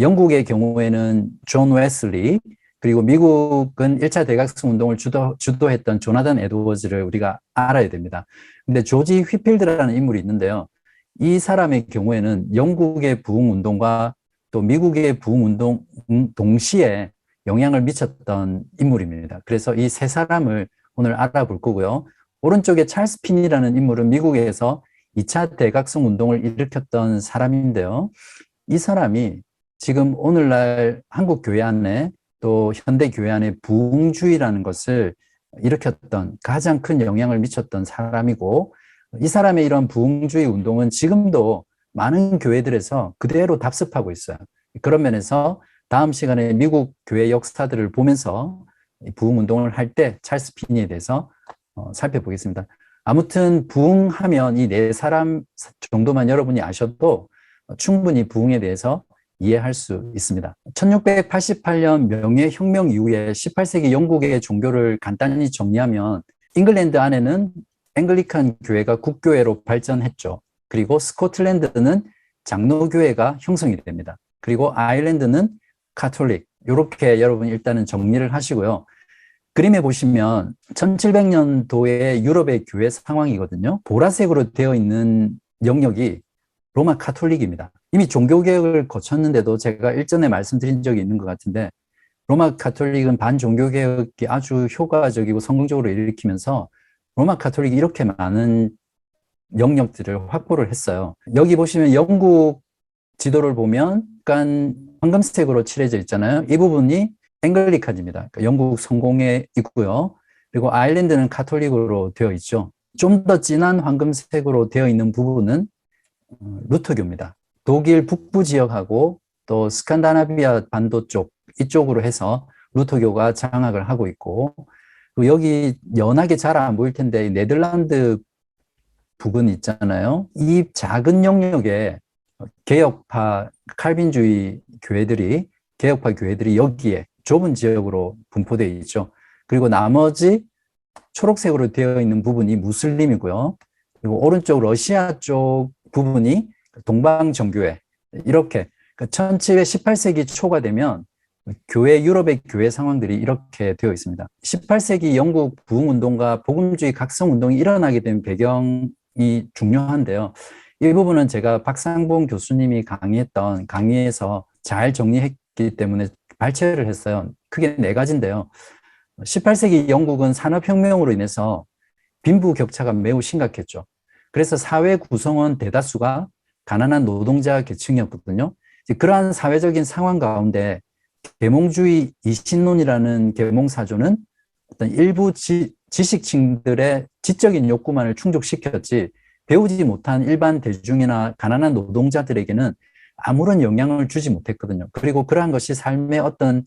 영국의 경우에는 존 웨슬리, 그리고 미국은 1차 대각성 운동을 주도했던 조나단 에드워즈를 우리가 알아야 됩니다. 근데 조지 휘필드라는 인물이 있는데요. 이 사람의 경우에는 영국의 부흥운동과 또 미국의 부흥운동 동시에 영향을 미쳤던 인물입니다. 그래서 이 세 사람을 오늘 알아볼 거고요. 오른쪽에 찰스 핀이라는 인물은 미국에서 2차 대각성 운동을 일으켰던 사람인데요. 이 사람이 지금 오늘날 한국 교회 안에 또 현대 교회 안에 부흥주의라는 것을 일으켰던, 가장 큰 영향을 미쳤던 사람이고, 이 사람의 이런 부흥주의 운동은 지금도 많은 교회들에서 그대로 답습하고 있어요. 그런 면에서 다음 시간에 미국 교회 역사들을 보면서 부흥운동을 할 때 찰스 핀에 대해서 살펴보겠습니다. 아무튼 부흥하면 이 네 사람 정도만 여러분이 아셔도 충분히 부흥에 대해서 이해할 수 있습니다. 1688년 명예혁명 이후에 18세기 영국의 종교를 간단히 정리하면, 잉글랜드 안에는 앵글리칸 교회가 국교회로 발전했죠. 그리고 스코틀랜드는 장로교회가 형성이 됩니다. 그리고 아일랜드는 카톨릭, 이렇게 여러분 일단은 정리를 하시고요. 그림에 보시면 1700년도의 유럽의 교회 상황이거든요. 보라색으로 되어 있는 영역이 로마 카톨릭입니다. 이미 종교개혁을 거쳤는데도 제가 일전에 말씀드린 적이 있는 것 같은데, 로마 카톨릭은 반종교개혁이 아주 효과적이고 성공적으로 일으키면서 로마 카톨릭이 이렇게 많은 영역들을 확보를 했어요. 여기 보시면 영국 지도를 보면 약간 황금색으로 칠해져 있잖아요. 이 부분이 앵글리칸입니다. 그러니까 영국 성공에 있고요. 그리고 아일랜드는 카톨릭으로 되어 있죠. 좀 더 진한 황금색으로 되어 있는 부분은 루터교입니다. 독일 북부 지역하고 또 스칸다나비아 반도 쪽, 이쪽으로 해서 루터교가 장악을 하고 있고, 그리고 여기 연하게 잘 안 보일 텐데 네덜란드 부근 있잖아요. 이 작은 영역에 개혁파 칼빈주의 교회들이, 개혁파 교회들이 여기에 좁은 지역으로 분포되어 있죠. 그리고 나머지 초록색으로 되어 있는 부분이 무슬림이고요. 그리고 오른쪽 러시아 쪽 부분이 동방정교회, 이렇게 1718세기 초가 되면 유럽의 교회 상황들이 이렇게 되어 있습니다. 18세기 영국 부흥운동과 복음주의 각성운동이 일어나게 된 배경이 중요한데요. 이 부분은 제가 박상봉 교수님이 강의했던 강의에서 잘 정리했기 때문에 발췌를 했어요. 크게 네 가지인데요. 18세기 영국은 산업혁명으로 인해서 빈부격차가 매우 심각했죠. 그래서 사회 구성원 대다수가 가난한 노동자 계층이었거든요. 그러한 사회적인 상황 가운데 계몽주의 이신론이라는 계몽사조는 어떤 일부 지식층들의 지적인 욕구만을 충족시켰지, 배우지 못한 일반 대중이나 가난한 노동자들에게는 아무런 영향을 주지 못했거든요. 그리고 그러한 것이 삶의 어떤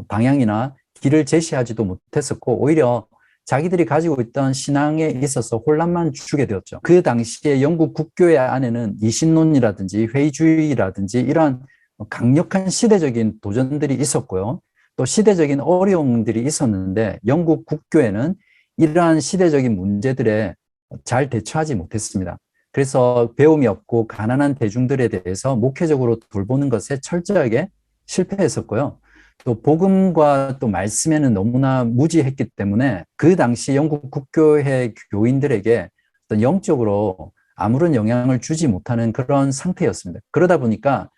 방향이나 길을 제시하지도 못했었고, 오히려 자기들이 가지고 있던 신앙에 있어서 혼란만 주게 되었죠. 그 당시에 영국 국교회 안에는 이신론이라든지 회의주의라든지 이러한 강력한 시대적인 도전들이 있었고요. 또 시대적인 어려움들이 있었는데, 영국 국교회는 이러한 시대적인 문제들에 잘 대처하지 못했습니다. 그래서 배움이 없고 가난한 대중들에 대해서 목회적으로 돌보는 것에 철저하게 실패했었고요. 또 복음과 또 말씀에는 너무나 무지했기 때문에 그 당시 영국 국교회 교인들에게 어떤 영적으로 아무런 영향을 주지 못하는 그런 상태였습니다. 그러다 보니까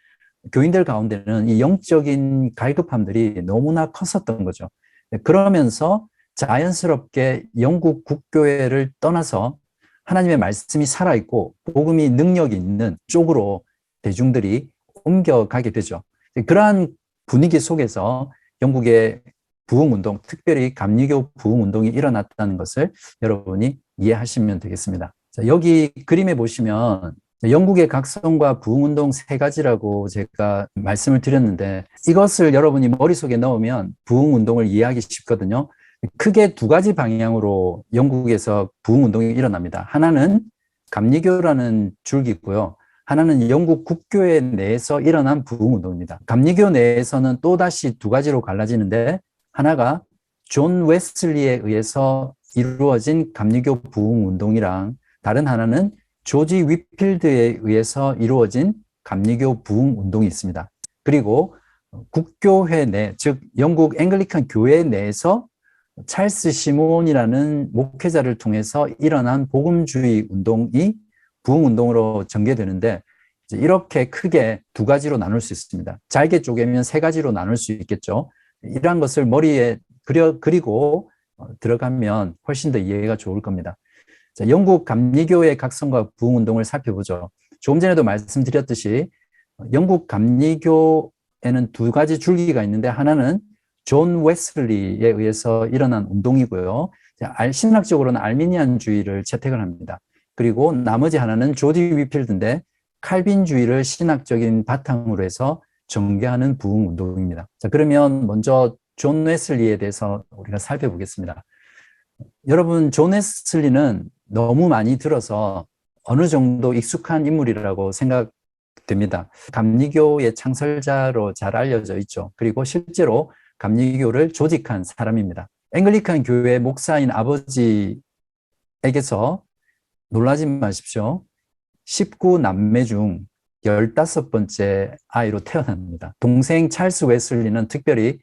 교인들 가운데는 이 영적인 갈급함들이 너무나 컸었던 거죠. 그러면서 자연스럽게 영국 국교회를 떠나서 하나님의 말씀이 살아있고 복음이 능력이 있는 쪽으로 대중들이 옮겨가게 되죠. 그러한 분위기 속에서 영국의 부흥운동, 특별히 감리교 부흥운동이 일어났다는 것을 여러분이 이해하시면 되겠습니다. 자, 여기 그림에 보시면 영국의 각성과 부흥운동 세 가지라고 제가 말씀을 드렸는데 이것을 여러분이 머릿속에 넣으면 부흥운동을 이해하기 쉽거든요. 크게 두 가지 방향으로 영국에서 부흥운동이 일어납니다. 하나는 감리교라는 줄기고요. 하나는 영국 국교회 내에서 일어난 부흥운동입니다. 감리교 내에서는 또다시 두 가지로 갈라지는데 하나가 존 웨슬리에 의해서 이루어진 감리교 부흥운동이랑 다른 하나는 조지 위필드에 의해서 이루어진 감리교 부흥운동이 있습니다. 그리고 국교회 내, 즉 영국 앵글리칸 교회 내에서 찰스 시몬이라는 목회자를 통해서 일어난 복음주의 운동이 부흥운동으로 전개되는데 이렇게 크게 두 가지로 나눌 수 있습니다. 잘게 쪼개면 세 가지로 나눌 수 있겠죠. 이러한 것을 머리에 그리고 들어가면 훨씬 더 이해가 좋을 겁니다. 자, 영국 감리교의 각성과 부흥운동을 살펴보죠. 조금 전에도 말씀드렸듯이 영국 감리교에는 두 가지 줄기가 있는데 하나는 존 웨슬리에 의해서 일어난 운동이고요. 신학적으로는 알미니안주의를 채택을 합니다. 그리고 나머지 하나는 조지 위필드인데 칼빈주의를 신학적인 바탕으로 해서 전개하는 부흥운동입니다. 자, 그러면 먼저 존 웨슬리에 대해서 우리가 살펴보겠습니다. 여러분, 존 웨슬리는 너무 많이 들어서 어느 정도 익숙한 인물이라고 생각됩니다. 감리교의 창설자로 잘 알려져 있죠. 그리고 실제로 감리교를 조직한 사람입니다. 앵글리칸 교회 목사인 아버지에게서 놀라지 마십시오. 19남매 중 15번째 아이로 태어납니다. 동생 찰스 웨슬리는 특별히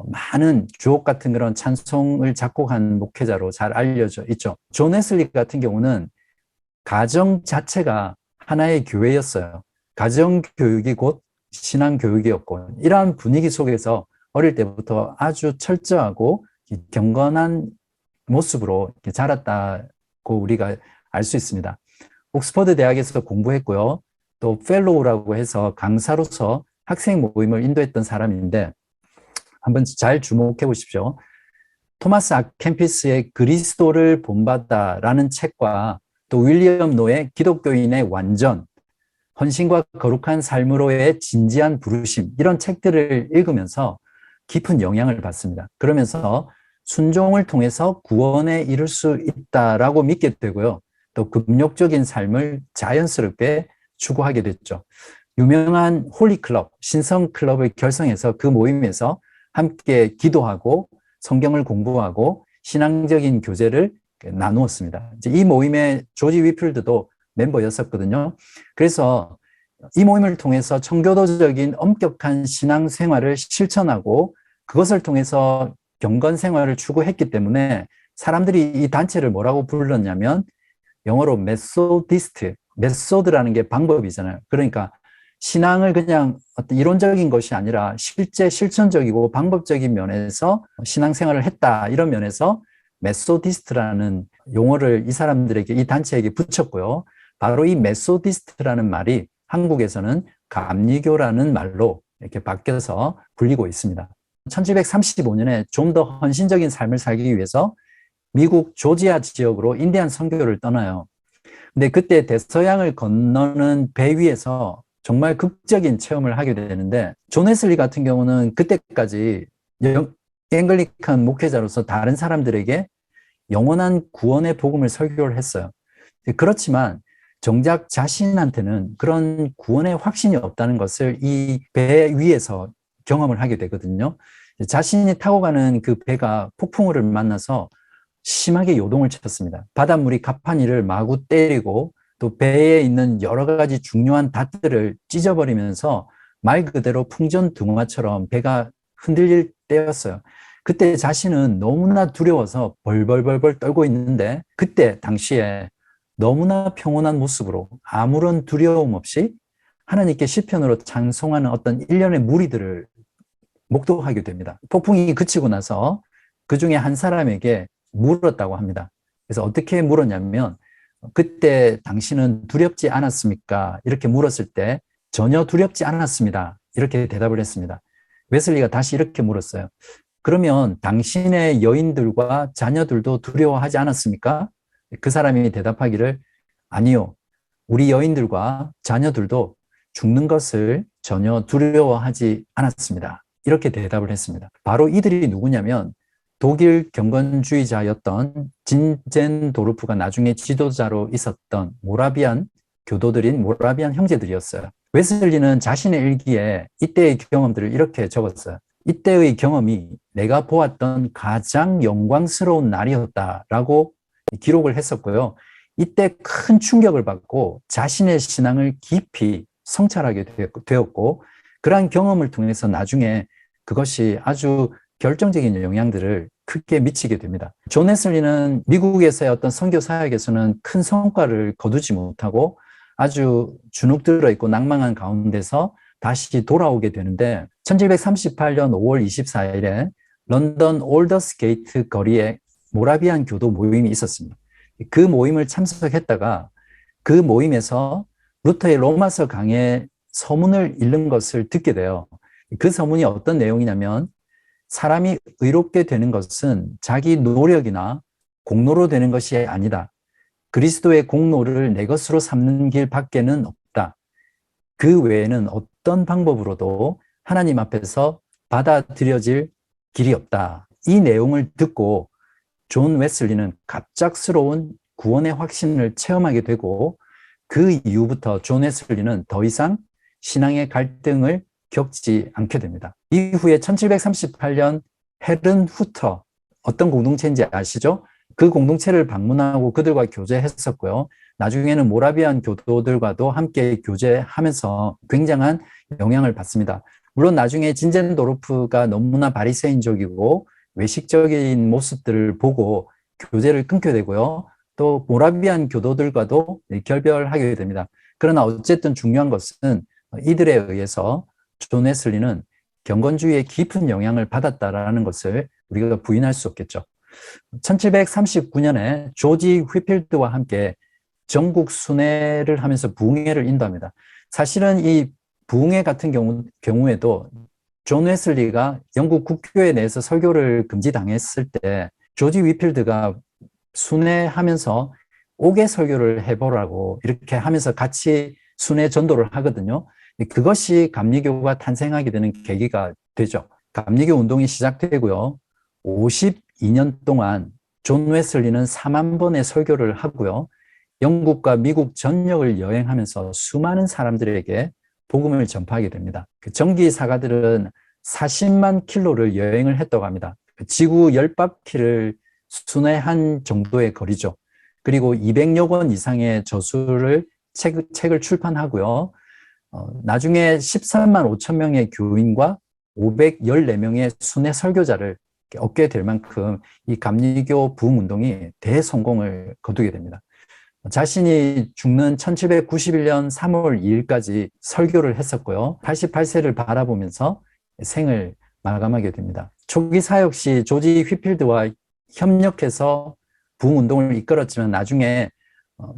많은 주옥 같은 그런 찬송을 작곡한 목회자로 잘 알려져 있죠. 존 웨슬리 같은 경우는 가정 자체가 하나의 교회였어요. 가정교육이 곧 신앙교육이었고 이러한 분위기 속에서 어릴 때부터 아주 철저하고 경건한 모습으로 자랐다고 우리가 알 수 있습니다. 옥스퍼드 대학에서 공부했고요. 또 펠로우라고 해서 강사로서 학생 모임을 인도했던 사람인데 한번 잘 주목해 보십시오. 토마스 아 캠피스의 그리스도를 본받아라는 책과 또 윌리엄 노의 기독교인의 완전, 헌신과 거룩한 삶으로의 진지한 부르심 이런 책들을 읽으면서 깊은 영향을 받습니다. 그러면서 순종을 통해서 구원에 이를 수 있다라고 믿게 되고요. 또 금욕적인 삶을 자연스럽게 추구하게 됐죠. 유명한 홀리클럽, 신성클럽을 결성해서 그 모임에서 함께 기도하고 성경을 공부하고 신앙적인 교제를 나누었습니다. 이 모임에 조지 위필드도 멤버였었거든요. 그래서 이 모임을 통해서 청교도적인 엄격한 신앙생활을 실천하고 그것을 통해서 경건 생활을 추구했기 때문에 사람들이 이 단체를 뭐라고 불렀냐면 영어로 메소디스트, 메소드라는 게 방법이잖아요. 그러니까 신앙을 그냥 어떤 이론적인 것이 아니라 실제 실천적이고 방법적인 면에서 신앙생활을 했다 이런 면에서 메소디스트라는 용어를 이 사람들에게 이 단체에게 붙였고요. 바로 이 메소디스트라는 말이 한국에서는 감리교라는 말로 이렇게 바뀌어서 불리고 있습니다. 1735년에 좀 더 헌신적인 삶을 살기 위해서 미국 조지아 지역으로 인디안 선교를 떠나요. 근데 그때 대서양을 건너는 배 위에서 정말 극적인 체험을 하게 되는데 존 웨슬리 같은 경우는 그때까지 앵글리칸 목회자로서 다른 사람들에게 영원한 구원의 복음을 설교를 했어요. 그렇지만 정작 자신한테는 그런 구원의 확신이 없다는 것을 이 배 위에서 경험을 하게 되거든요. 자신이 타고 가는 그 배가 폭풍우를 만나서 심하게 요동을 쳤습니다. 바닷물이 가판이를 마구 때리고 또 배에 있는 여러 가지 중요한 닷들을 찢어버리면서 말 그대로 풍전등화처럼 배가 흔들릴 때였어요. 그때 자신은 너무나 두려워서 벌벌벌벌 떨고 있는데 그때 당시에 너무나 평온한 모습으로 아무런 두려움 없이 하나님께 시편으로 찬송하는 어떤 일련의 무리들을 목도하게 됩니다. 폭풍이 그치고 나서 그 중에 한 사람에게 물었다고 합니다. 그래서 어떻게 물었냐면 그때 당신은 두렵지 않았습니까? 이렇게 물었을 때 전혀 두렵지 않았습니다. 이렇게 대답을 했습니다. 웨슬리가 다시 이렇게 물었어요. 그러면 당신의 여인들과 자녀들도 두려워하지 않았습니까? 그 사람이 대답하기를 아니요. 우리 여인들과 자녀들도 죽는 것을 전혀 두려워하지 않았습니다. 이렇게 대답을 했습니다. 바로 이들이 누구냐면 독일 경건주의자였던 진젠도르프가 나중에 지도자로 있었던 모라비안 교도들인 모라비안 형제들이었어요. 웨슬리는 자신의 일기에 이때의 경험들을 이렇게 적었어요. 이때의 경험이 내가 보았던 가장 영광스러운 날이었다라고 기록을 했었고요. 이때 큰 충격을 받고 자신의 신앙을 깊이 성찰하게 되었고, 그러한 경험을 통해서 나중에 그것이 아주 결정적인 영향들을 크게 미치게 됩니다. 존 웨슬리는 미국에서의 어떤 선교 사역에서는 큰 성과를 거두지 못하고 아주 주눅들어 있고 낭망한 가운데서 다시 돌아오게 되는데 1738년 5월 24일에 런던 올더스게이트 거리에 모라비안 교도 모임이 있었습니다. 그 모임을 참석했다가 그 모임에서 루터의 로마서 강의 서문을 읽는 것을 듣게 돼요. 그 서문이 어떤 내용이냐면 사람이 의롭게 되는 것은 자기 노력이나 공로로 되는 것이 아니다. 그리스도의 공로를 내 것으로 삼는 길 밖에는 없다. 그 외에는 어떤 방법으로도 하나님 앞에서 받아들여질 길이 없다. 이 내용을 듣고 존 웨슬리는 갑작스러운 구원의 확신을 체험하게 되고 그 이후부터 존 웨슬리는 더 이상 신앙의 갈등을 겪지 않게 됩니다. 이후에 1738년 헤른 후터, 어떤 공동체인지 아시죠? 그 공동체를 방문하고 그들과 교제했었고요. 나중에는 모라비안 교도들과도 함께 교제하면서 굉장한 영향을 받습니다. 물론 나중에 진젠도르프가 너무나 바리새인적이고 외식적인 모습들을 보고 교제를 끊게 되고요. 또 모라비안 교도들과도 결별하게 됩니다. 그러나 어쨌든 중요한 것은 이들에 의해서 존 웨슬리는 경건주의의 깊은 영향을 받았다라는 것을 우리가 부인할 수 없겠죠. 1739년에 조지 휘필드와 함께 전국 순회를 하면서 부흥회를 인도합니다. 사실은 이 부흥회 같은 경우에도 존 웨슬리가 영국 국교회 내에서 설교를 금지당했을 때 조지 휘필드가 순회하면서 옥외 설교를 해보라고 이렇게 하면서 같이 순회 전도를 하거든요. 그것이 감리교가 탄생하게 되는 계기가 되죠. 감리교 운동이 시작되고요. 52년 동안 존 웨슬리는 4만 번의 설교를 하고요. 영국과 미국 전역을 여행하면서 수많은 사람들에게 복음을 전파하게 됩니다. 그 정기 사가들은 40만 킬로를 여행을 했다고 합니다. 지구 10바퀴를 순회한 정도의 거리죠. 그리고 200여 권 이상의 저술을 책을 출판하고요. 나중에 13만 5천 명의 교인과 514명의 순회 설교자를 얻게 될 만큼 이 감리교 부흥운동이 대성공을 거두게 됩니다. 자신이 죽는 1791년 3월 2일까지 설교를 했었고요. 88세를 바라보면서 생을 마감하게 됩니다. 초기 사역 시 조지 휘필드와 협력해서 부흥운동을 이끌었지만 나중에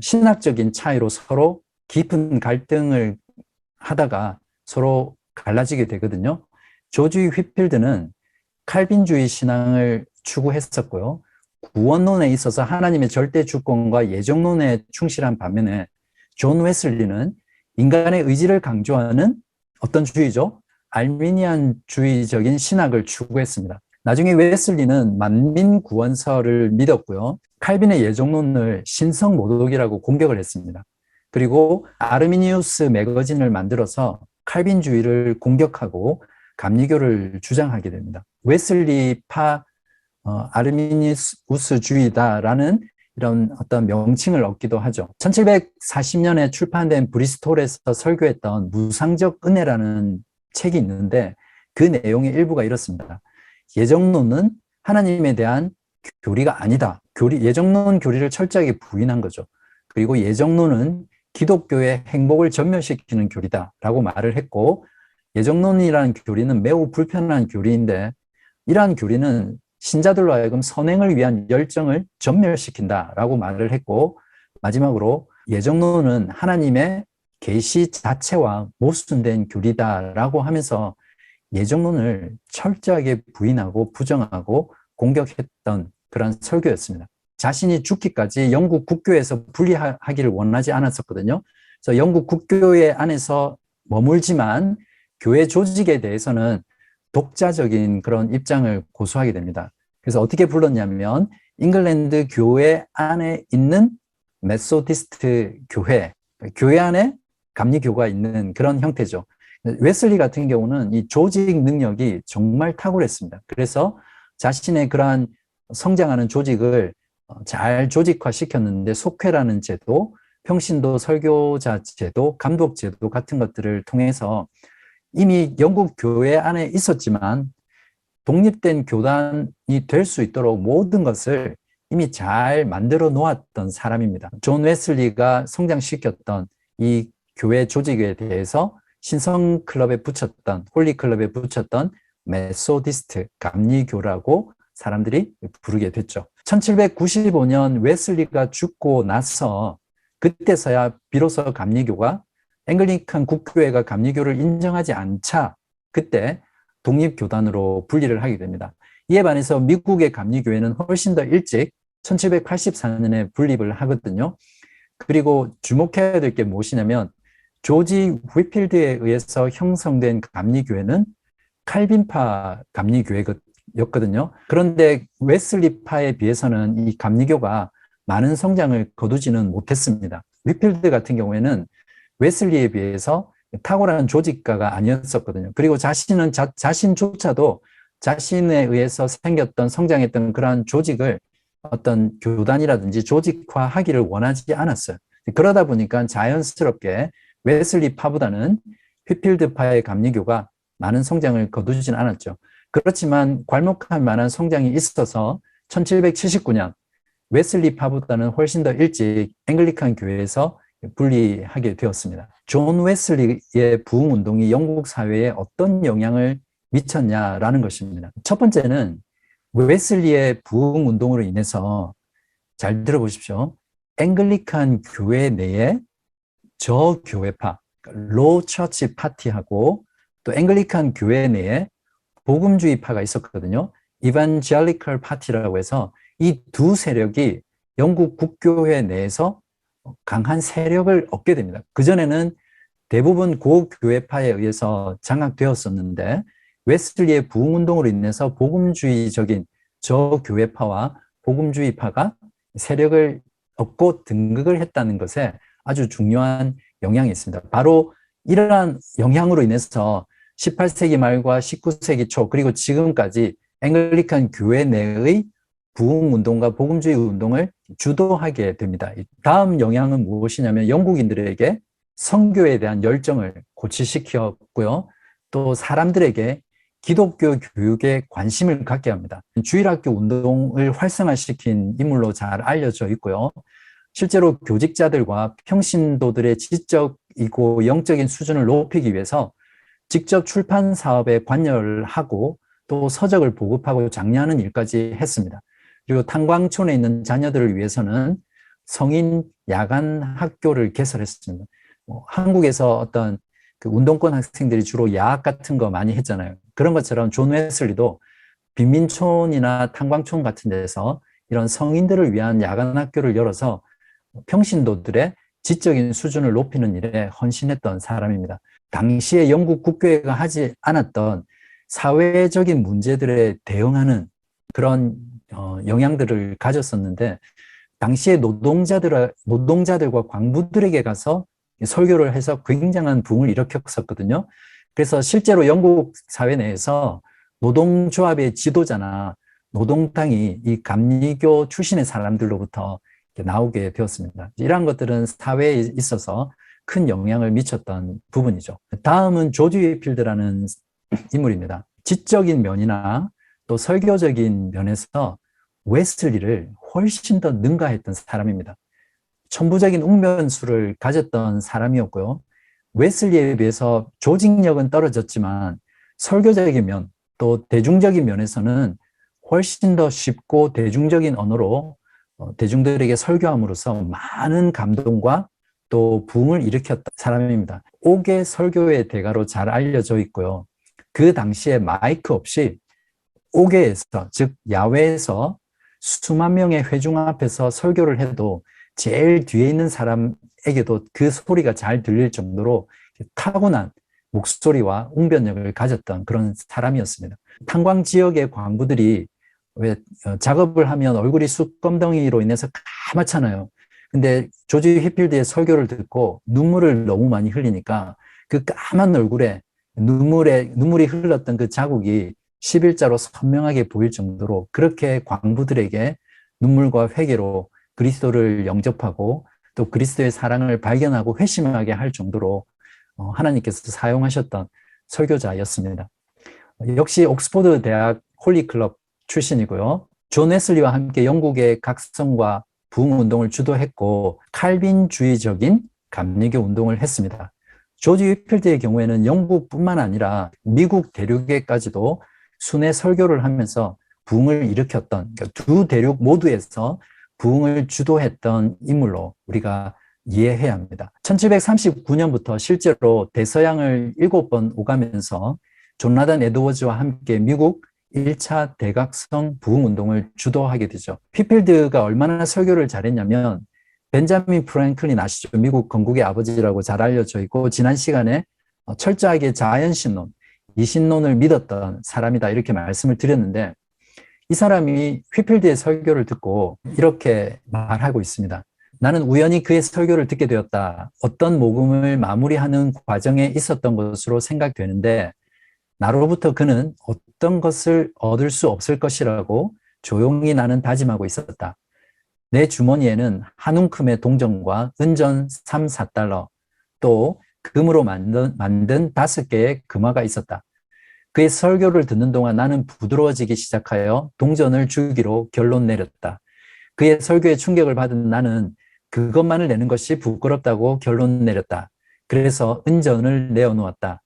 신학적인 차이로 서로 깊은 갈등을 하다가 서로 갈라지게 되거든요. 조지 휘필드는 칼빈주의 신앙을 추구했었고요. 구원론에 있어서 하나님의 절대 주권과 예정론에 충실한 반면에 존 웨슬리는 인간의 의지를 강조하는 어떤 주의죠? 알미니안주의적인 신학을 추구했습니다. 나중에 웨슬리는 만민구원설을 믿었고요. 칼빈의 예정론을 신성모독이라고 공격을 했습니다. 그리고 아르미니우스 매거진을 만들어서 칼빈주의를 공격하고 감리교를 주장하게 됩니다. 웨슬리파 아르미니우스주의다라는 이런 어떤 명칭을 얻기도 하죠. 1740년에 출판된 브리스톨에서 설교했던 무상적 은혜라는 책이 있는데 그 내용의 일부가 이렇습니다. 예정론은 하나님에 대한 교리가 아니다. 예정론 교리를 철저하게 부인한 거죠. 그리고 예정론은 기독교의 행복을 전멸시키는 교리다라고 말을 했고 예정론이라는 교리는 매우 불편한 교리인데 이러한 교리는 신자들로 하여금 선행을 위한 열정을 전멸시킨다라고 말을 했고 마지막으로 예정론은 하나님의 계시 자체와 모순된 교리다라고 하면서 예정론을 철저하게 부인하고 부정하고 공격했던 그런 설교였습니다. 자신이 죽기까지 영국 국교에서 분리하기를 원하지 않았었거든요. 그래서 영국 국교회 안에서 머물지만 교회 조직에 대해서는 독자적인 그런 입장을 고수하게 됩니다. 그래서 어떻게 불렀냐면 잉글랜드 교회 안에 있는 메소디스트 교회, 교회 안에 감리교가 있는 그런 형태죠. 웨슬리 같은 경우는 이 조직 능력이 정말 탁월했습니다. 그래서 자신의 그러한 성장하는 조직을 잘 조직화시켰는데 속회라는 제도, 평신도 설교자 제도, 감독 제도 같은 것들을 통해서 이미 영국 교회 안에 있었지만 독립된 교단이 될 수 있도록 모든 것을 이미 잘 만들어 놓았던 사람입니다. 존 웨슬리가 성장시켰던 이 교회 조직에 대해서 신성클럽에 붙였던, 홀리클럽에 붙였던 메소디스트, 감리교라고 사람들이 부르게 됐죠. 1795년 웨슬리가 죽고 나서 그때서야 비로소 감리교가 앵글리칸 국교회가 감리교를 인정하지 않자 그때 독립교단으로 분리를 하게 됩니다. 이에 반해서 미국의 감리교회는 훨씬 더 일찍 1784년에 분립을 하거든요. 그리고 주목해야 될 게 무엇이냐면 조지 휘필드에 의해서 형성된 감리교회는 칼빈파 감리교회였거든요. 그런데 웨슬리파에 비해서는 이 감리교가 많은 성장을 거두지는 못했습니다. 휘필드 같은 경우에는 웨슬리에 비해서 탁월한 조직가가 아니었었거든요. 그리고 자신은 자신조차도 자신에 의해서 생겼던 성장했던 그러한 조직을 어떤 교단이라든지 조직화하기를 원하지 않았어요. 그러다 보니까 자연스럽게 웨슬리파보다는 휘필드파의 감리교가 많은 성장을 거두지는 않았죠. 그렇지만 괄목할 만한 성장이 있어서 1779년 웨슬리파보다는 훨씬 더 일찍 앵글리칸 교회에서 분리하게 되었습니다. 존 웨슬리의 부흥운동이 영국 사회에 어떤 영향을 미쳤냐라는 것입니다. 첫 번째는 웨슬리의 부흥운동으로 인해서 잘 들어보십시오. 앵글리칸 교회 내에 저교회파, 로 처치 파티하고 또 앵글리칸 교회 내에 복음주의파가 있었거든요. 이반젤리컬 파티라고 해서 이 두 세력이 영국 국교회 내에서 강한 세력을 얻게 됩니다. 그전에는 대부분 고교회파에 의해서 장악되었었는데 웨슬리의 부흥운동으로 인해서 복음주의적인 저교회파와 복음주의파가 세력을 얻고 등극을 했다는 것에 아주 중요한 영향이 있습니다. 바로 이러한 영향으로 인해서 18세기 말과 19세기 초 그리고 지금까지 앵글리칸 교회 내의 부흥운동과 복음주의 운동을 주도하게 됩니다. 다음 영향은 무엇이냐면 영국인들에게 선교에 대한 열정을 고취시켰고요. 또 사람들에게 기독교 교육에 관심을 갖게 합니다. 주일학교 운동을 활성화시킨 인물로 잘 알려져 있고요. 실제로 교직자들과 평신도들의 지적이고 영적인 수준을 높이기 위해서 직접 출판 사업에 관여를 하고 또 서적을 보급하고 장려하는 일까지 했습니다. 그리고 탄광촌에 있는 자녀들을 위해서는 성인 야간 학교를 개설했습니다. 한국에서 어떤 그 운동권 학생들이 주로 야학 같은 거 많이 했잖아요. 그런 것처럼 존 웨슬리도 빈민촌이나 탄광촌 같은 데서 이런 성인들을 위한 야간 학교를 열어서 평신도들의 지적인 수준을 높이는 일에 헌신했던 사람입니다. 당시에 영국 국교회가 하지 않았던 사회적인 문제들에 대응하는 그런 영향들을 가졌었는데 당시에 노동자들과 광부들에게 가서 설교를 해서 굉장한 부흥을 일으켰었거든요. 그래서 실제로 영국 사회 내에서 노동조합의 지도자나 노동당이 이 감리교 출신의 사람들로부터 나오게 되었습니다. 이러한 것들은 사회에 있어서 큰 영향을 미쳤던 부분이죠. 다음은 조지 휘필드라는 인물입니다. 지적인 면이나 또 설교적인 면에서 웨슬리를 훨씬 더 능가했던 사람입니다. 천부적인 웅변수를 가졌던 사람이었고요. 웨슬리에 비해서 조직력은 떨어졌지만 설교적인 면, 또 대중적인 면에서는 훨씬 더 쉽고 대중적인 언어로 대중들에게 설교함으로써 많은 감동과 또 부흥을 일으켰던 사람입니다. 옥의 설교의 대가로 잘 알려져 있고요. 그 당시에 마이크 없이 옥외에서, 즉 야외에서 수만 명의 회중 앞에서 설교를 해도 제일 뒤에 있는 사람에게도 그 소리가 잘 들릴 정도로 타고난 목소리와 웅변력을 가졌던 그런 사람이었습니다. 탄광 지역의 광부들이 왜 작업을 하면 얼굴이 숯검덩이로 인해서 까맣잖아요. 근데 조지 휘필드의 설교를 듣고 눈물을 너무 많이 흘리니까 그 까만 얼굴에 눈물이 흘렀던 그 자국이 11자로 선명하게 보일 정도로 그렇게 광부들에게 눈물과 회개로 그리스도를 영접하고 또 그리스도의 사랑을 발견하고 회심하게 할 정도로 하나님께서 사용하셨던 설교자였습니다. 역시 옥스퍼드 대학 홀리클럽 출신이고요. 존 웨슬리와 함께 영국의 각성과 부흥 운동을 주도했고 칼빈주의적인 감리교 운동을 했습니다. 조지 휘필드의 경우에는 영국뿐만 아니라 미국 대륙에까지도 순회 설교를 하면서 부흥을 일으켰던, 그러니까 두 대륙 모두에서 부흥을 주도했던 인물로 우리가 이해해야 합니다. 1739년부터 실제로 대서양을 7번 오가면서 존나단 에드워즈와 함께 미국 1차 대각성 부흥운동을 주도하게 되죠. 휘필드가 얼마나 설교를 잘했냐면 벤자민 프랭클린 아시죠? 미국 건국의 아버지라고 잘 알려져 있고 지난 시간에 철저하게 자연신론, 이신론을 믿었던 사람이다 이렇게 말씀을 드렸는데 이 사람이 휘필드의 설교를 듣고 이렇게 말하고 있습니다. 나는 우연히 그의 설교를 듣게 되었다. 어떤 모금을 마무리하는 과정에 있었던 것으로 생각되는데 나로부터 그는 어떤 것을 얻을 수 없을 것이라고 조용히 나는 다짐하고 있었다. 내 주머니에는 한 움큼의 동전과 은전 3, 4달러 또 금으로 만든 5개의 금화가 있었다. 그의 설교를 듣는 동안 나는 부드러워지기 시작하여 동전을 주기로 결론 내렸다. 그의 설교에 충격을 받은 나는 그것만을 내는 것이 부끄럽다고 결론 내렸다. 그래서 은전을 내어놓았다.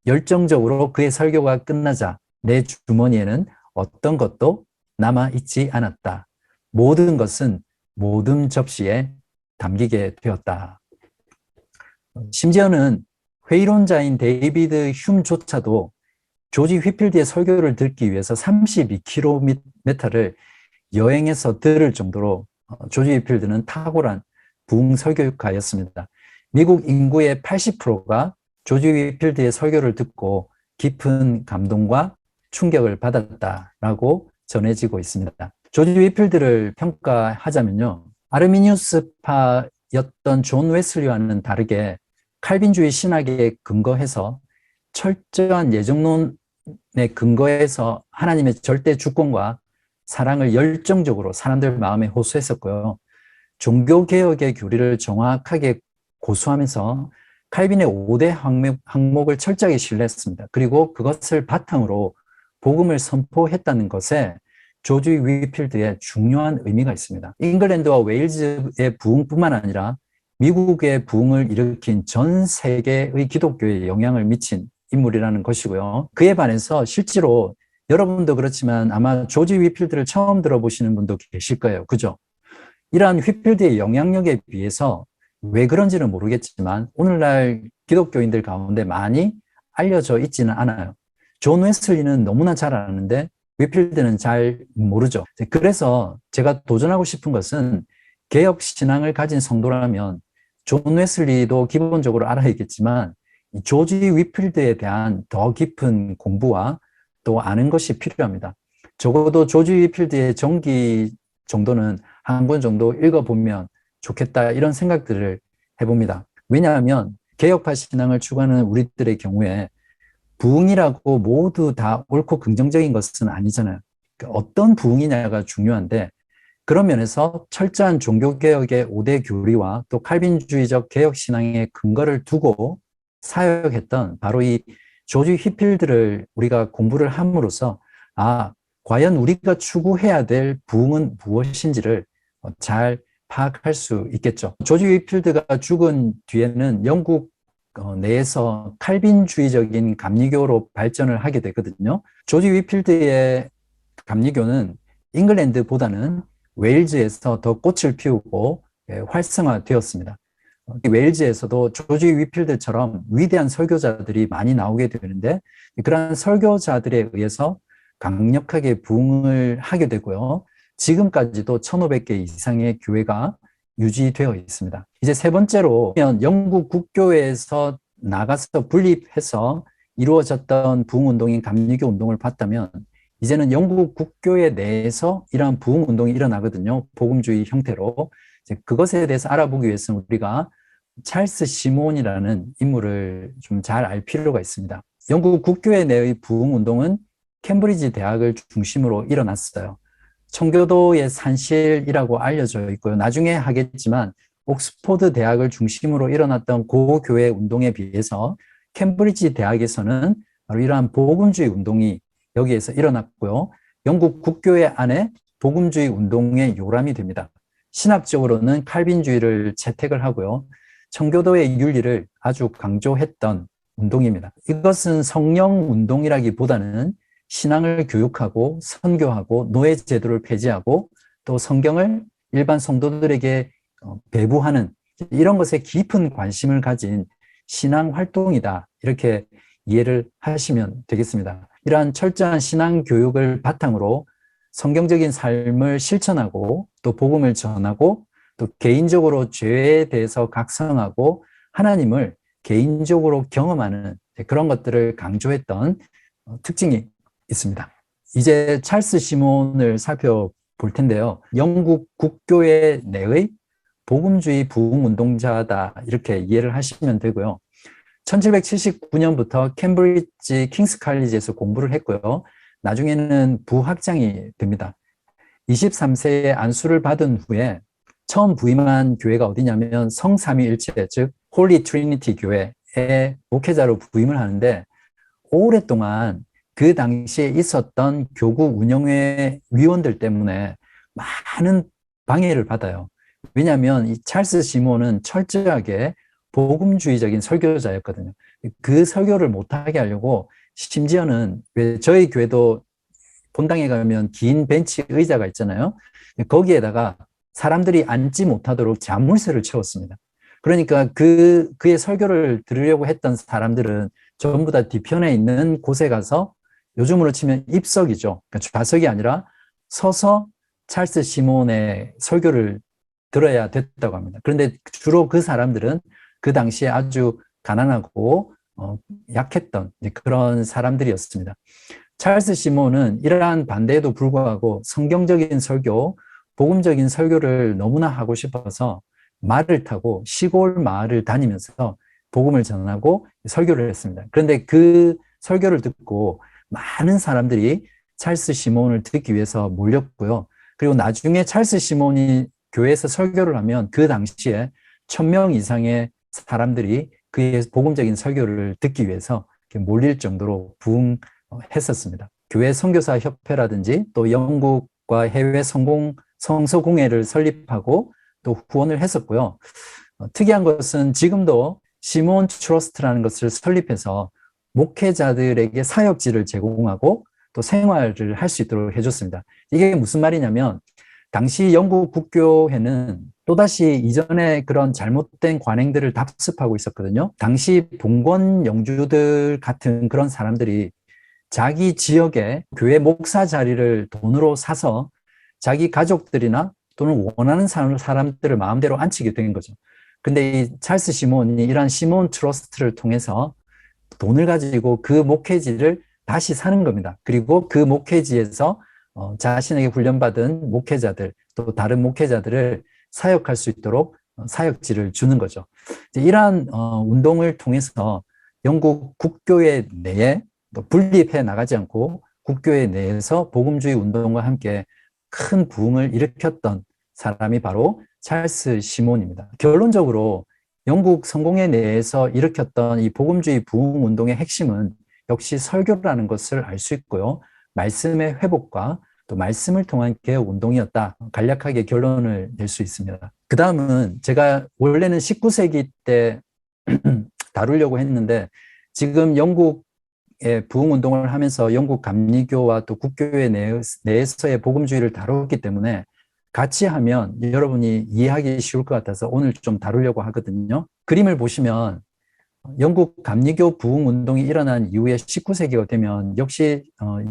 열정적으로 그의 설교가 끝나자 내 주머니에는 어떤 것도 남아있지 않았다. 모든 것은 모든 접시에 담기게 되었다. 심지어는 회의론자인 데이비드 흉조차도 조지 휘필드의 설교를 듣기 위해서 32km를 여행해서 들을 정도로 조지 휘필드는 탁월한 부흥 설교가였습니다. 미국 인구의 80%가 조지 휘필드의 설교를 듣고 깊은 감동과 충격을 받았다라고 전해지고 있습니다. 조지 휘필드를 평가하자면요. 아르미니우스파였던 존 웨슬리와는 다르게 칼빈주의 신학에 근거해서 철저한 예정론에 근거해서 하나님의 절대 주권과 사랑을 열정적으로 사람들 마음에 호소했었고요. 종교개혁의 교리를 정확하게 고수하면서 칼빈의 5대 항목을 철저하게 신뢰했습니다. 그리고 그것을 바탕으로 복음을 선포했다는 것에 조지 휘필드의 중요한 의미가 있습니다. 잉글랜드와 웨일즈의 부흥뿐만 아니라 미국의 부흥을 일으킨 전 세계의 기독교에 영향을 미친 인물이라는 것이고요. 그에 반해서 실제로 여러분도 그렇지만 아마 조지 휘필드를 처음 들어보시는 분도 계실 거예요. 그죠? 이러한 휘필드의 영향력에 비해서 왜 그런지는 모르겠지만 오늘날 기독교인들 가운데 많이 알려져 있지는 않아요. 존 웨슬리는 너무나 잘 아는데 휘필드는 잘 모르죠. 그래서 제가 도전하고 싶은 것은 개혁 신앙을 가진 성도라면 존 웨슬리도 기본적으로 알아야겠지만 조지 휘필드에 대한 더 깊은 공부와 또 아는 것이 필요합니다. 적어도 조지 휘필드의 전기 정도는 한 권 정도 읽어보면 좋겠다 이런 생각들을 해봅니다. 왜냐하면 개혁파 신앙을 추구하는 우리들의 경우에 부흥이라고 모두 다 옳고 긍정적인 것은 아니잖아요. 어떤 부흥이냐가 중요한데 그런 면에서 철저한 종교개혁의 5대 교리와 또 칼빈주의적 개혁신앙의 근거를 두고 사역했던 바로 이 조지 휘필드를 우리가 공부를 함으로써 과연 우리가 추구해야 될 부흥은 무엇인지를 잘 파악할 수 있겠죠. 조지 휘필드가 죽은 뒤에는 영국 내에서 칼빈주의적인 감리교로 발전을 하게 되거든요. 조지 휘필드의 감리교는 잉글랜드보다는 웨일즈에서 더 꽃을 피우고 활성화되었습니다. 웨일즈에서도 조지 위필드처럼 위대한 설교자들이 많이 나오게 되는데 그러한 설교자들에 의해서 강력하게 부흥을 하게 되고요. 지금까지도 1,500개 이상의 교회가 유지되어 있습니다. 이제 세 번째로 영국 국교에서 나가서 분립해서 이루어졌던 부흥운동인 감리교 운동을 봤다면 이제는 영국 국교회 내에서 이러한 부흥운동이 일어나거든요. 복음주의 형태로. 그것에 대해서 알아보기 위해서는 우리가 찰스 시몬이라는 인물을 좀 잘 알 필요가 있습니다. 영국 국교회 내의 부흥운동은 캠브리지 대학을 중심으로 일어났어요. 청교도의 산실이라고 알려져 있고요. 나중에 하겠지만 옥스포드 대학을 중심으로 일어났던 고교회 운동에 비해서 캠브리지 대학에서는 바로 이러한 복음주의 운동이 여기에서 일어났고요. 영국 국교회 안에 복음주의 운동의 요람이 됩니다. 신학적으로는 칼빈주의를 채택을 하고요. 청교도의 윤리를 아주 강조했던 운동입니다. 이것은 성령 운동이라기보다는 신앙을 교육하고 선교하고 노예 제도를 폐지하고 또 성경을 일반 성도들에게 배부하는 이런 것에 깊은 관심을 가진 신앙 활동이다. 이렇게 이해를 하시면 되겠습니다. 이러한 철저한 신앙 교육을 바탕으로 성경적인 삶을 실천하고 또 복음을 전하고 또 개인적으로 죄에 대해서 각성하고 하나님을 개인적으로 경험하는 그런 것들을 강조했던 특징이 있습니다. 이제 찰스 시몬을 살펴볼 텐데요. 영국 국교회 내의 복음주의 부흥운동자다 이렇게 이해를 하시면 되고요. 1779년부터 캠브리지 킹스 칼리지에서 공부를 했고요. 나중에는 부학장이 됩니다. 23세에 안수를 받은 후에 처음 부임한 교회가 어디냐면 성삼위일체 즉 홀리 트리니티 교회의 목회자로 부임을 하는데 오랫동안 그 당시에 있었던 교구 운영회 위원들 때문에 많은 방해를 받아요. 왜냐하면 이 찰스 시몬은 철저하게 복음주의적인 설교자였거든요. 그 설교를 못하게 하려고 심지어는 왜 저희 교회도 본당에 가면 긴 벤치 의자가 있잖아요. 거기에다가 사람들이 앉지 못하도록 자물쇠를 채웠습니다. 그러니까 그의 설교를 들으려고 했던 사람들은 전부 다 뒤편에 있는 곳에 가서 요즘으로 치면 입석이죠. 그러니까 좌석이 아니라 서서 찰스 시몬의 설교를 들어야 됐다고 합니다. 그런데 주로 그 사람들은 그 당시에 아주 가난하고 약했던 그런 사람들이었습니다. 찰스 시몬은 이러한 반대에도 불구하고 성경적인 설교, 복음적인 설교를 너무나 하고 싶어서 말을 타고 시골 마을을 다니면서 복음을 전하고 설교를 했습니다. 그런데 그 설교를 듣고 많은 사람들이 찰스 시몬을 듣기 위해서 몰렸고요. 그리고 나중에 찰스 시몬이 교회에서 설교를 하면 그 당시에 1,000명 이상의 사람들이 그의 복음적인 설교를 듣기 위해서 몰릴 정도로 부흥했었습니다. 교회 선교사 협회라든지 또 영국과 해외 성서공회를 설립하고 또 후원을 했었고요. 특이한 것은 지금도 시몬 트러스트라는 것을 설립해서 목회자들에게 사역지를 제공하고 또 생활을 할 수 있도록 해줬습니다. 이게 무슨 말이냐면 당시 영국 국교회는 또다시 이전에 그런 잘못된 관행들을 답습하고 있었거든요. 당시 봉건 영주들 같은 그런 사람들이 자기 지역에 교회 목사 자리를 돈으로 사서 자기 가족들이나 또는 원하는 사람들을 마음대로 앉히게 된 거죠. 근데 이 찰스 시몬이 이러한 시몬 트러스트를 통해서 돈을 가지고 그 목회지를 다시 사는 겁니다. 그리고 그 목회지에서 자신에게 훈련받은 목회자들 또 다른 목회자들을 사역할 수 있도록 사역지를 주는 거죠. 이러한 운동을 통해서 영국 국교회 내에 분립해 나가지 않고 국교회 내에서 복음주의 운동과 함께 큰 부흥을 일으켰던 사람이 바로 찰스 시몬입니다. 결론적으로 영국 성공회 내에서 일으켰던 이 복음주의 부흥 운동의 핵심은 역시 설교라는 것을 알 수 있고요. 말씀의 회복과 또 말씀을 통한 개혁 운동이었다. 간략하게 결론을 낼 수 있습니다. 그 다음은 제가 원래는 19세기 때 다루려고 했는데 지금 영국의 부흥 운동을 하면서 영국 감리교와 또 국교회 내에서의 복음주의를 다뤘기 때문에 같이 하면 여러분이 이해하기 쉬울 것 같아서 오늘 좀 다루려고 하거든요. 그림을 보시면 영국 감리교 부흥운동이 일어난 이후에 19세기가 되면 역시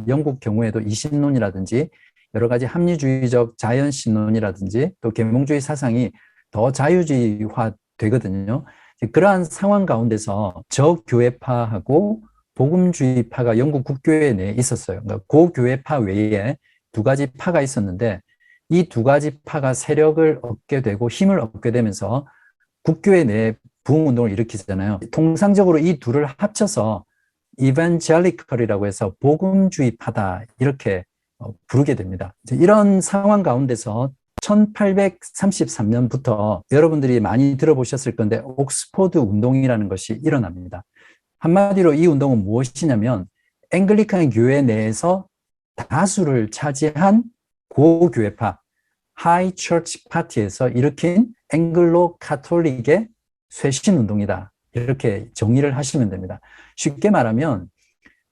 영국 경우에도 이신론이라든지 여러 가지 합리주의적 자연신론이라든지 또 계몽주의 사상이 더 자유주의화 되거든요. 그러한 상황 가운데서 저교회파하고 복음주의파가 영국 국교회 내에 있었어요. 그러니까 고교회파 외에 두 가지 파가 있었는데 이 두 가지 파가 세력을 얻게 되고 힘을 얻게 되면서 국교회 내에 부흥운동을 일으키잖아요. 통상적으로 이 둘을 합쳐서 이반젤리컬이라고 해서 복음주의파다 이렇게 부르게 됩니다. 이런 상황 가운데서 1833년부터 여러분들이 많이 들어보셨을 건데 옥스포드 운동이라는 것이 일어납니다. 한마디로 이 운동은 무엇이냐면 앵글리칸 교회 내에서 다수를 차지한 고교회파 하이 처치 파티에서 일으킨 앵글로 카톨릭의 쇄신 운동이다. 이렇게 정의를 하시면 됩니다. 쉽게 말하면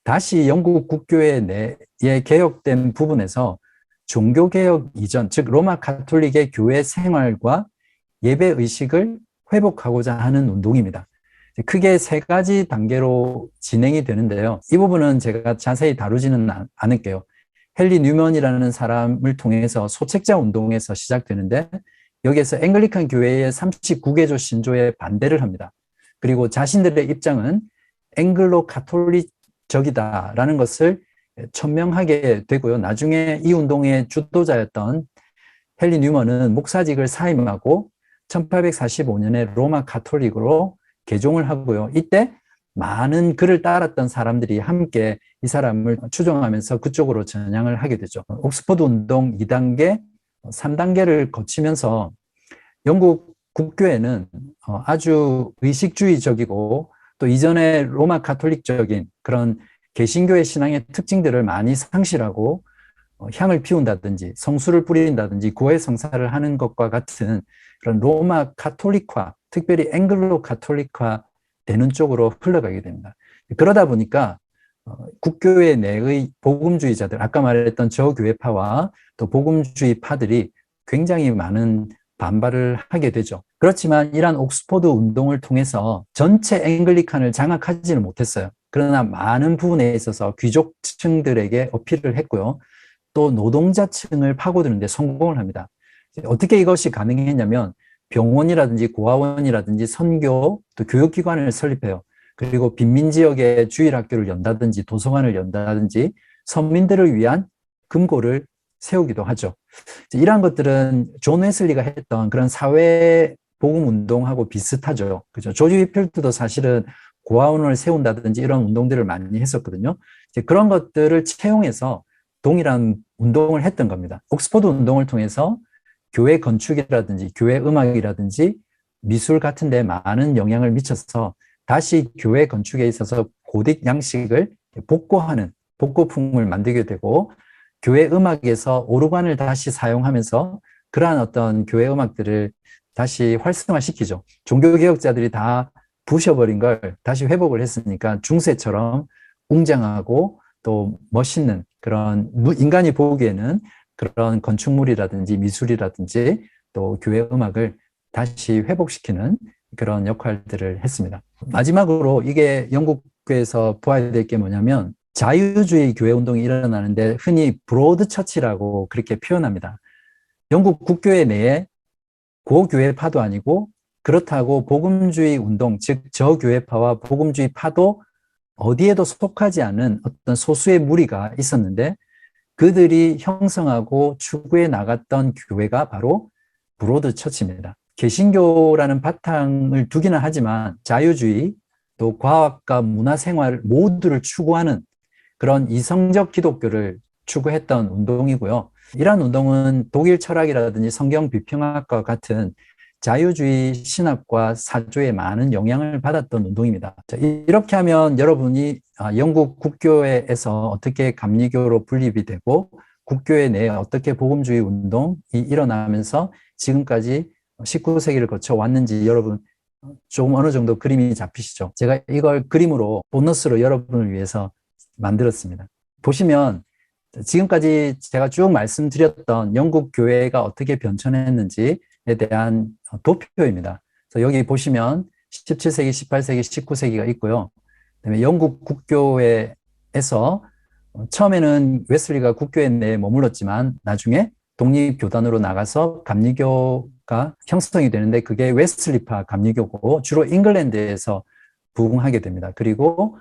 다시 영국 국교회 내에 개혁된 부분에서 종교개혁 이전, 즉 로마 카톨릭의 교회 생활과 예배 의식을 회복하고자 하는 운동입니다. 크게 세 가지 단계로 진행이 되는데요. 이 부분은 제가 자세히 다루지는 않을게요. 헨리 뉴먼이라는 사람을 통해서 소책자 운동에서 시작되는데 여기에서 앵글리칸 교회의 39개조 신조에 반대를 합니다. 그리고 자신들의 입장은 앵글로 카톨릭적이다라는 것을 천명하게 되고요. 나중에 이 운동의 주도자였던 헨리 뉴먼은 목사직을 사임하고 1845년에 로마 카톨릭으로 개종을 하고요. 이때 많은 그를 따랐던 사람들이 함께 이 사람을 추종하면서 그쪽으로 전향을 하게 되죠. 옥스퍼드 운동 2단계, 3단계를 거치면서 영국 국교회는 아주 의식주의적이고 또 이전에 로마 카톨릭적인 그런 개신교의 신앙의 특징들을 많이 상실하고 향을 피운다든지 성수를 뿌린다든지 구애 성사를 하는 것과 같은 그런 로마 카톨릭화, 특별히 앵글로 카톨릭화 되는 쪽으로 흘러가게 됩니다. 그러다 보니까 국교회 내의 복음주의자들, 아까 말했던 저교회파와 또 복음주의파들이 굉장히 많은 반발을 하게 되죠. 그렇지만 이러한 옥스포드 운동을 통해서 전체 앵글리칸을 장악하지는 못했어요. 그러나 많은 부분에 있어서 귀족층들에게 어필을 했고요. 또 노동자층을 파고드는 데 성공을 합니다. 어떻게 이것이 가능했냐면 병원이라든지 고아원이라든지 선교, 또 교육기관을 설립해요. 그리고 빈민지역에 주일학교를 연다든지 도서관을 연다든지 서민들을 위한 금고를 세우기도 하죠. 이러한 것들은 존 웨슬리가 했던 그런 사회복음운동하고 비슷하죠. 그죠? 조지 휘필드도 사실은 고아원을 세운다든지 이런 운동들을 많이 했었거든요. 그런 것들을 채용해서 동일한 운동을 했던 겁니다. 옥스퍼드 운동을 통해서 교회 건축이라든지 교회 음악이라든지 미술 같은 데 많은 영향을 미쳐서 다시 교회 건축에 있어서 고딕 양식을 복고하는 복고풍을 만들게 되고 교회 음악에서 오르간을 다시 사용하면서 그러한 어떤 교회 음악들을 다시 활성화시키죠. 종교개혁자들이 다 부셔버린 걸 다시 회복을 했으니까 중세처럼 웅장하고 또 멋있는 그런 인간이 보기에는 그런 건축물이라든지 미술이라든지 또 교회 음악을 다시 회복시키는 그런 역할들을 했습니다. 마지막으로 이게 영국에서 부활될 게 뭐냐면 자유주의 교회 운동이 일어나는데 흔히 브로드 처치라고 그렇게 표현합니다. 영국 국교회 내에 고교회파도 아니고 그렇다고 복음주의 운동, 즉 저교회파와 복음주의 파도 어디에도 속하지 않은 어떤 소수의 무리가 있었는데 그들이 형성하고 추구해 나갔던 교회가 바로 브로드 처치입니다. 개신교라는 바탕을 두기는 하지만 자유주의, 또 과학과 문화생활 모두를 추구하는 그런 이성적 기독교를 추구했던 운동이고요. 이러한 운동은 독일 철학이라든지 성경 비평학과 같은 자유주의 신학과 사조에 많은 영향을 받았던 운동입니다. 이렇게 하면 여러분이 영국 국교회에서 어떻게 감리교로 분립이 되고 국교회 내에 어떻게 복음주의 운동이 일어나면서 지금까지 19세기를 거쳐 왔는지 여러분 조금 어느 정도 그림이 잡히시죠? 제가 이걸 그림으로 보너스로 여러분을 위해서 만들었습니다. 보시면 지금까지 제가 쭉 말씀드렸던 영국 교회가 어떻게 변천했는지에 대한 도표입니다. 그래서 여기 보시면 17세기, 18세기, 19세기가 있고요. 그다음에 영국 국교회에서 처음에는 웨슬리가 국교회 내에 머물렀지만 나중에 독립교단으로 나가서 감리교가 형성이 되는데 그게 웨슬리파 감리교고 주로 잉글랜드에서 부흥하게 됩니다. 그리고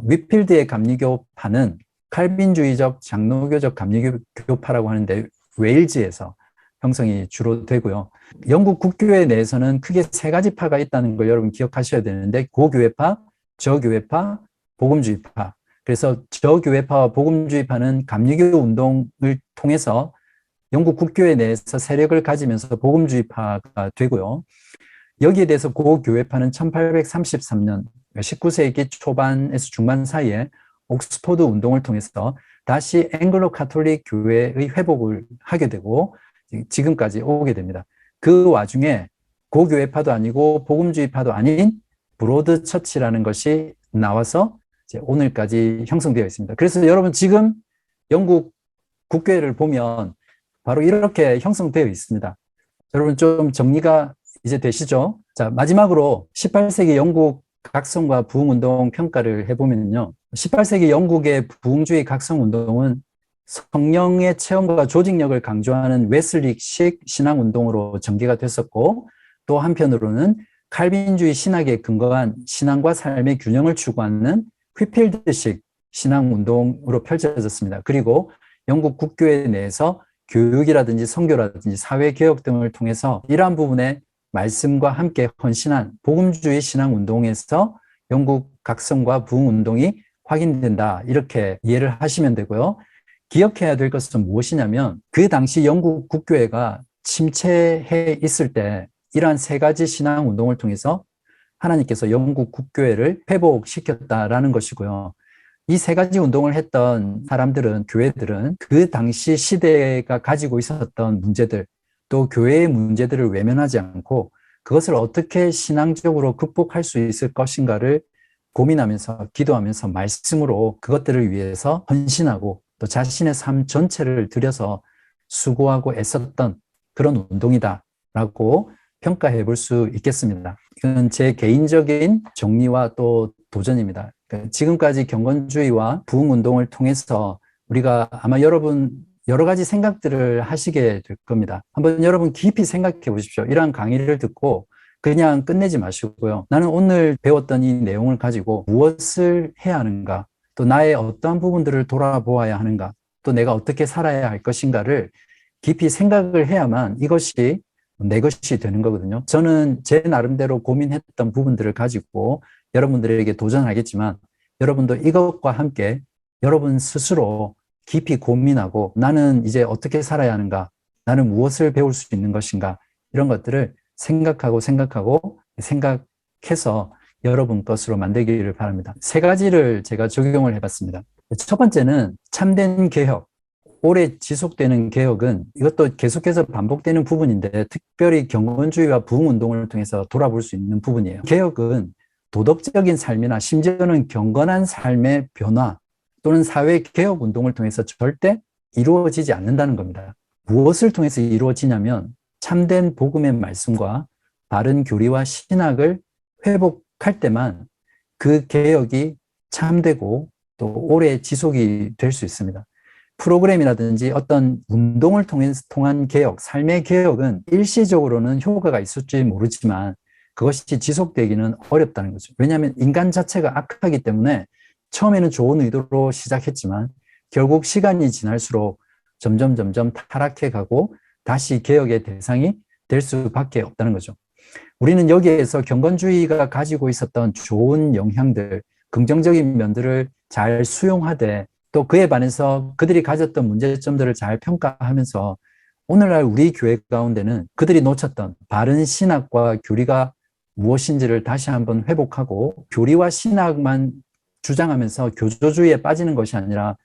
위필드의 감리교파는 칼빈주의적 장로교적 감리교파라고 하는데 웨일즈에서 형성이 주로 되고요. 영국 국교회 내에서는 크게 세 가지 파가 있다는 걸 여러분 기억하셔야 되는데 고교회파, 저교회파, 복음주의파. 그래서 저교회파와 복음주의파는 감리교 운동을 통해서 영국 국교회 내에서 세력을 가지면서 복음주의파가 되고요. 여기에 대해서 고교회파는 1833년 19세기 초반에서 중반 사이에 옥스포드 운동을 통해서 다시 앵글로 카톨릭 교회의 회복을 하게 되고 지금까지 오게 됩니다. 그 와중에 고교회파도 아니고 복음주의파도 아닌 브로드 처치라는 것이 나와서 이제 오늘까지 형성되어 있습니다. 그래서 여러분 지금 영국 국교회를 보면 바로 이렇게 형성되어 있습니다. 여러분 좀 정리가 이제 되시죠? 자, 마지막으로 18세기 영국 각성과 부흥운동 평가를 해보면요. 18세기 영국의 부흥주의 각성운동은 성령의 체험과 조직력을 강조하는 웨슬릭식 신앙운동으로 전개가 됐었고 또 한편으로는 칼빈주의 신학에 근거한 신앙과 삶의 균형을 추구하는 휘필드식 신앙운동으로 펼쳐졌습니다. 그리고 영국 국교회 내에서 교육이라든지 선교라든지 사회개혁 등을 통해서 이러한 부분에 말씀과 함께 헌신한 복음주의 신앙운동에서 영국 각성과 부흥운동이 확인된다. 이렇게 이해를 하시면 되고요. 기억해야 될 것은 무엇이냐면 그 당시 영국 국교회가 침체해 있을 때 이러한 세 가지 신앙운동을 통해서 하나님께서 영국 국교회를 회복시켰다라는 것이고요. 이 세 가지 운동을 했던 사람들은, 교회들은 그 당시 시대가 가지고 있었던 문제들, 또 교회의 문제들을 외면하지 않고 그것을 어떻게 신앙적으로 극복할 수 있을 것인가를 고민하면서 기도하면서 말씀으로 그것들을 위해서 헌신하고 또 자신의 삶 전체를 들여서 수고하고 애썼던 그런 운동이다라고 평가해 볼 수 있겠습니다. 이건 제 개인적인 정리와 또 도전입니다. 지금까지 경건주의와 부흥운동을 통해서 우리가 아마 여러분 여러 가지 생각들을 하시게 될 겁니다. 한번 여러분 깊이 생각해 보십시오. 이러한 강의를 듣고 그냥 끝내지 마시고요. 나는 오늘 배웠던 이 내용을 가지고 무엇을 해야 하는가, 또 나의 어떠한 부분들을 돌아보아야 하는가, 또 내가 어떻게 살아야 할 것인가를 깊이 생각을 해야만 이것이 내 것이 되는 거거든요. 저는 제 나름대로 고민했던 부분들을 가지고 여러분들에게 도전하겠지만 여러분도 이것과 함께 여러분 스스로 깊이 고민하고 나는 이제 어떻게 살아야 하는가, 나는 무엇을 배울 수 있는 것인가, 이런 것들을 생각해서 여러분 것으로 만들기를 바랍니다. 세 가지를 제가 적용을 해봤습니다. 첫 번째는 참된 개혁. 오래 지속되는 개혁은 이것도 계속해서 반복되는 부분인데 특별히 경건주의와 부흥운동을 통해서 돌아볼 수 있는 부분이에요. 개혁은 도덕적인 삶이나 심지어는 경건한 삶의 변화 또는 사회개혁 운동을 통해서 절대 이루어지지 않는다는 겁니다. 무엇을 통해서 이루어지냐면 참된 복음의 말씀과 바른 교리와 신학을 회복할 때만 그 개혁이 참되고 또 오래 지속이 될 수 있습니다. 프로그램이라든지 어떤 운동을 통한 개혁, 삶의 개혁은 일시적으로는 효과가 있을지 모르지만 그것이 지속되기는 어렵다는 거죠. 왜냐하면 인간 자체가 악하기 때문에 처음에는 좋은 의도로 시작했지만 결국 시간이 지날수록 점점 타락해 가고 다시 개혁의 대상이 될 수밖에 없다는 거죠. 우리는 여기에서 경건주의가 가지고 있었던 좋은 영향들, 긍정적인 면들을 잘 수용하되 또 그에 반해서 그들이 가졌던 문제점들을 잘 평가하면서 오늘날 우리 교회 가운데는 그들이 놓쳤던 바른 신학과 교리가 무엇인지를 다시 한번 회복하고 교리와 신학만 주장하면서 교조주의에 빠지는 것이 아니라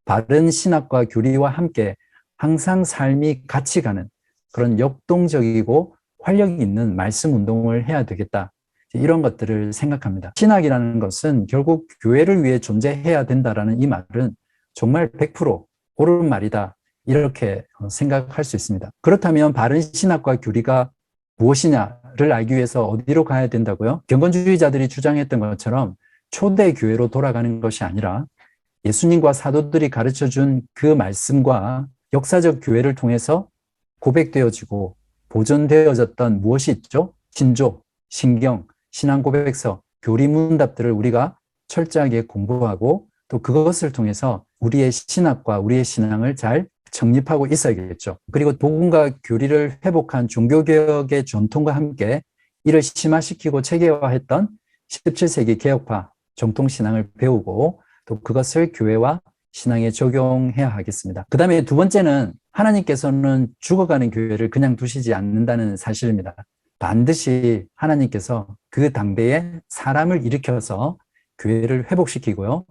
바른 신학과 교리와 함께 항상 삶이 같이 가는 그런 역동적이고 활력 있는 말씀 운동을 해야 되겠다. 이런 것들을 생각합니다. 신학이라는 것은 결국 교회를 위해 존재해야 된다라는 이 말은 정말 100% 옳은 말이다. 이렇게 생각할 수 있습니다. 그렇다면 바른 신학과 교리가 무엇이냐를 알기 위해서 어디로 가야 된다고요? 경건주의자들이 주장했던 것처럼 초대 교회로 돌아가는 것이 아니라 예수님과 사도들이 가르쳐준 그 말씀과 역사적 교회를 통해서 고백되어지고 보존되어졌던 무엇이 있죠? 신조, 신경, 신앙고백서, 교리문답들을 우리가 철저하게 공부하고 또 그것을 통해서 우리의 신학과 우리의 신앙을 잘 정립하고 있어야겠죠. 그리고 복음과 교리를 회복한 종교개혁의 전통과 함께 이를 심화시키고 체계화했던 17세기 개혁파 정통신앙을 배우고 또 그것을 교회와 신앙에 적용해야 하겠습니다. 그 다음에 두 번째는 하나님께서는 죽어가는 교회를 그냥 두시지 않는다는 사실입니다. 반드시 하나님께서 그 당대에 사람을 일으켜서 교회를 회복시키고요.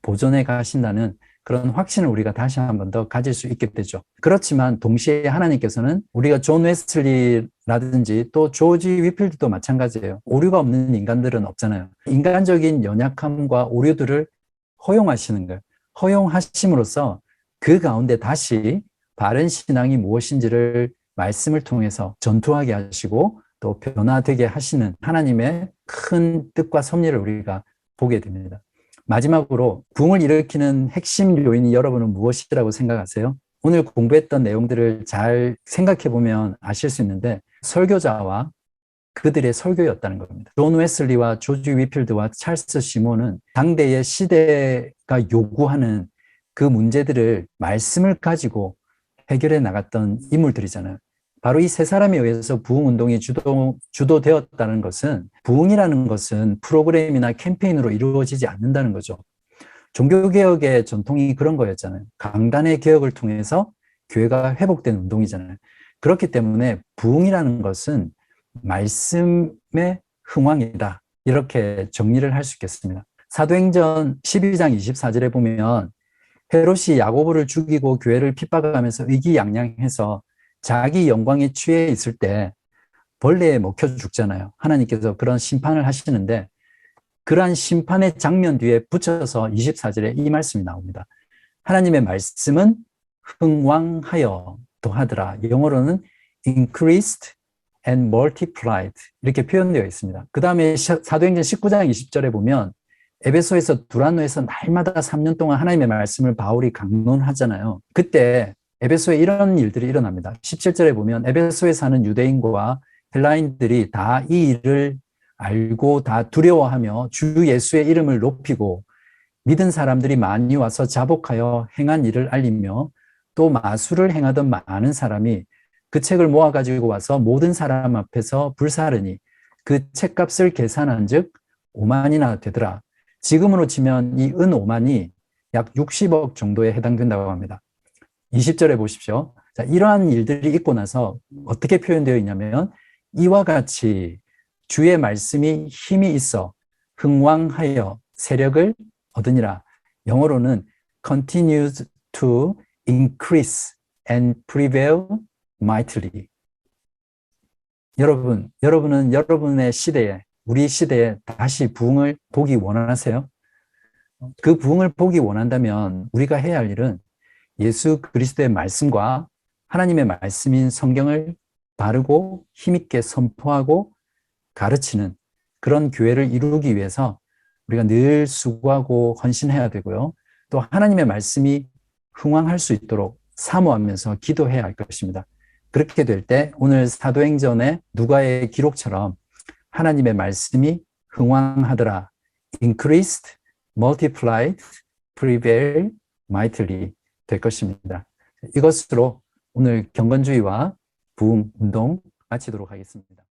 보존해 가신다는 그런 확신을 우리가 다시 한 번 더 가질 수 있게 되죠. 그렇지만 동시에 하나님께서는 우리가 존 웨슬리라든지 또 조지 위필드도 마찬가지예요. 오류가 없는 인간들은 없잖아요. 인간적인 연약함과 오류들을 허용하시는 거예요. 허용하심으로써 그 가운데 다시 바른 신앙이 무엇인지를 말씀을 통해서 전투하게 하시고 또 변화되게 하시는 하나님의 큰 뜻과 섭리를 우리가 보게 됩니다. 마지막으로 부흥을 일으키는 핵심 요인이 여러분은 무엇이라고 생각하세요? 오늘 공부했던 내용들을 잘 생각해 보면 아실 수 있는데 설교자와 그들의 설교였다는 겁니다. 존 웨슬리와 조지 위필드와 찰스 시몬은 당대의 시대가 요구하는 그 문제들을 말씀을 가지고 해결해 나갔던 인물들이잖아요. 바로 이 세 사람에 의해서 부흥운동이 주도되었다는 것은 부흥이라는 것은 프로그램이나 캠페인으로 이루어지지 않는다는 거죠. 종교개혁의 전통이 그런 거였잖아요. 강단의 개혁을 통해서 교회가 회복된 운동이잖아요. 그렇기 때문에 부흥이라는 것은 말씀의 흥왕이다. 이렇게 정리를 할 수 있겠습니다. 사도행전 12장 24절에 보면 헤롯이 야고보를 죽이고 교회를 핍박하면서 의기양양해서 자기 영광에 취해 있을 때 벌레에 먹혀 죽잖아요. 하나님께서 그런 심판을 하시는데 그러한 심판의 장면 뒤에 붙여서 24절에 이 말씀이 나옵니다. 하나님의 말씀은 흥왕하여 더하더라. 영어로는 increased and multiplied 이렇게 표현되어 있습니다. 그 다음에 사도행전 19장 20절에 보면 에베소에서 두란노에서 날마다 3년 동안 하나님의 말씀을 바울이 강론하잖아요. 그때 에베소에 이런 일들이 일어납니다. 17절에 보면 에베소에 사는 유대인과 헬라인들이 다 이 일을 알고 다 두려워하며 주 예수의 이름을 높이고 믿은 사람들이 많이 와서 자복하여 행한 일을 알리며 또 마술을 행하던 많은 사람이 그 책을 모아가지고 와서 모든 사람 앞에서 불사르니 그 책값을 계산한 즉 5만이나 되더라. 지금으로 치면 이 은 5만이 약 60억 정도에 해당된다고 합니다. 20절에 보십시오. 자, 이러한 일들이 있고 나서 어떻게 표현되어 있냐면 이와 같이 주의 말씀이 힘이 있어 흥왕하여 세력을 얻으니라. 영어로는 continues to increase and prevail mightily. 여러분은 여러분의 시대에 우리 시대에 다시 부흥을 보기 원하세요? 그 부흥을 보기 원한다면 우리가 해야 할 일은 예수 그리스도의 말씀과 하나님의 말씀인 성경을 바르고 힘있게 선포하고 가르치는 그런 교회를 이루기 위해서 우리가 늘 수고하고 헌신해야 되고요. 또 하나님의 말씀이 흥왕할 수 있도록 사모하면서 기도해야 할 것입니다. 그렇게 될 때 오늘 사도행전의 누가의 기록처럼 하나님의 말씀이 흥왕하더라. increased, multiplied, prevail mightily 될 것입니다. 이것으로 오늘 경건주의와 부흥 운동 마치도록 하겠습니다.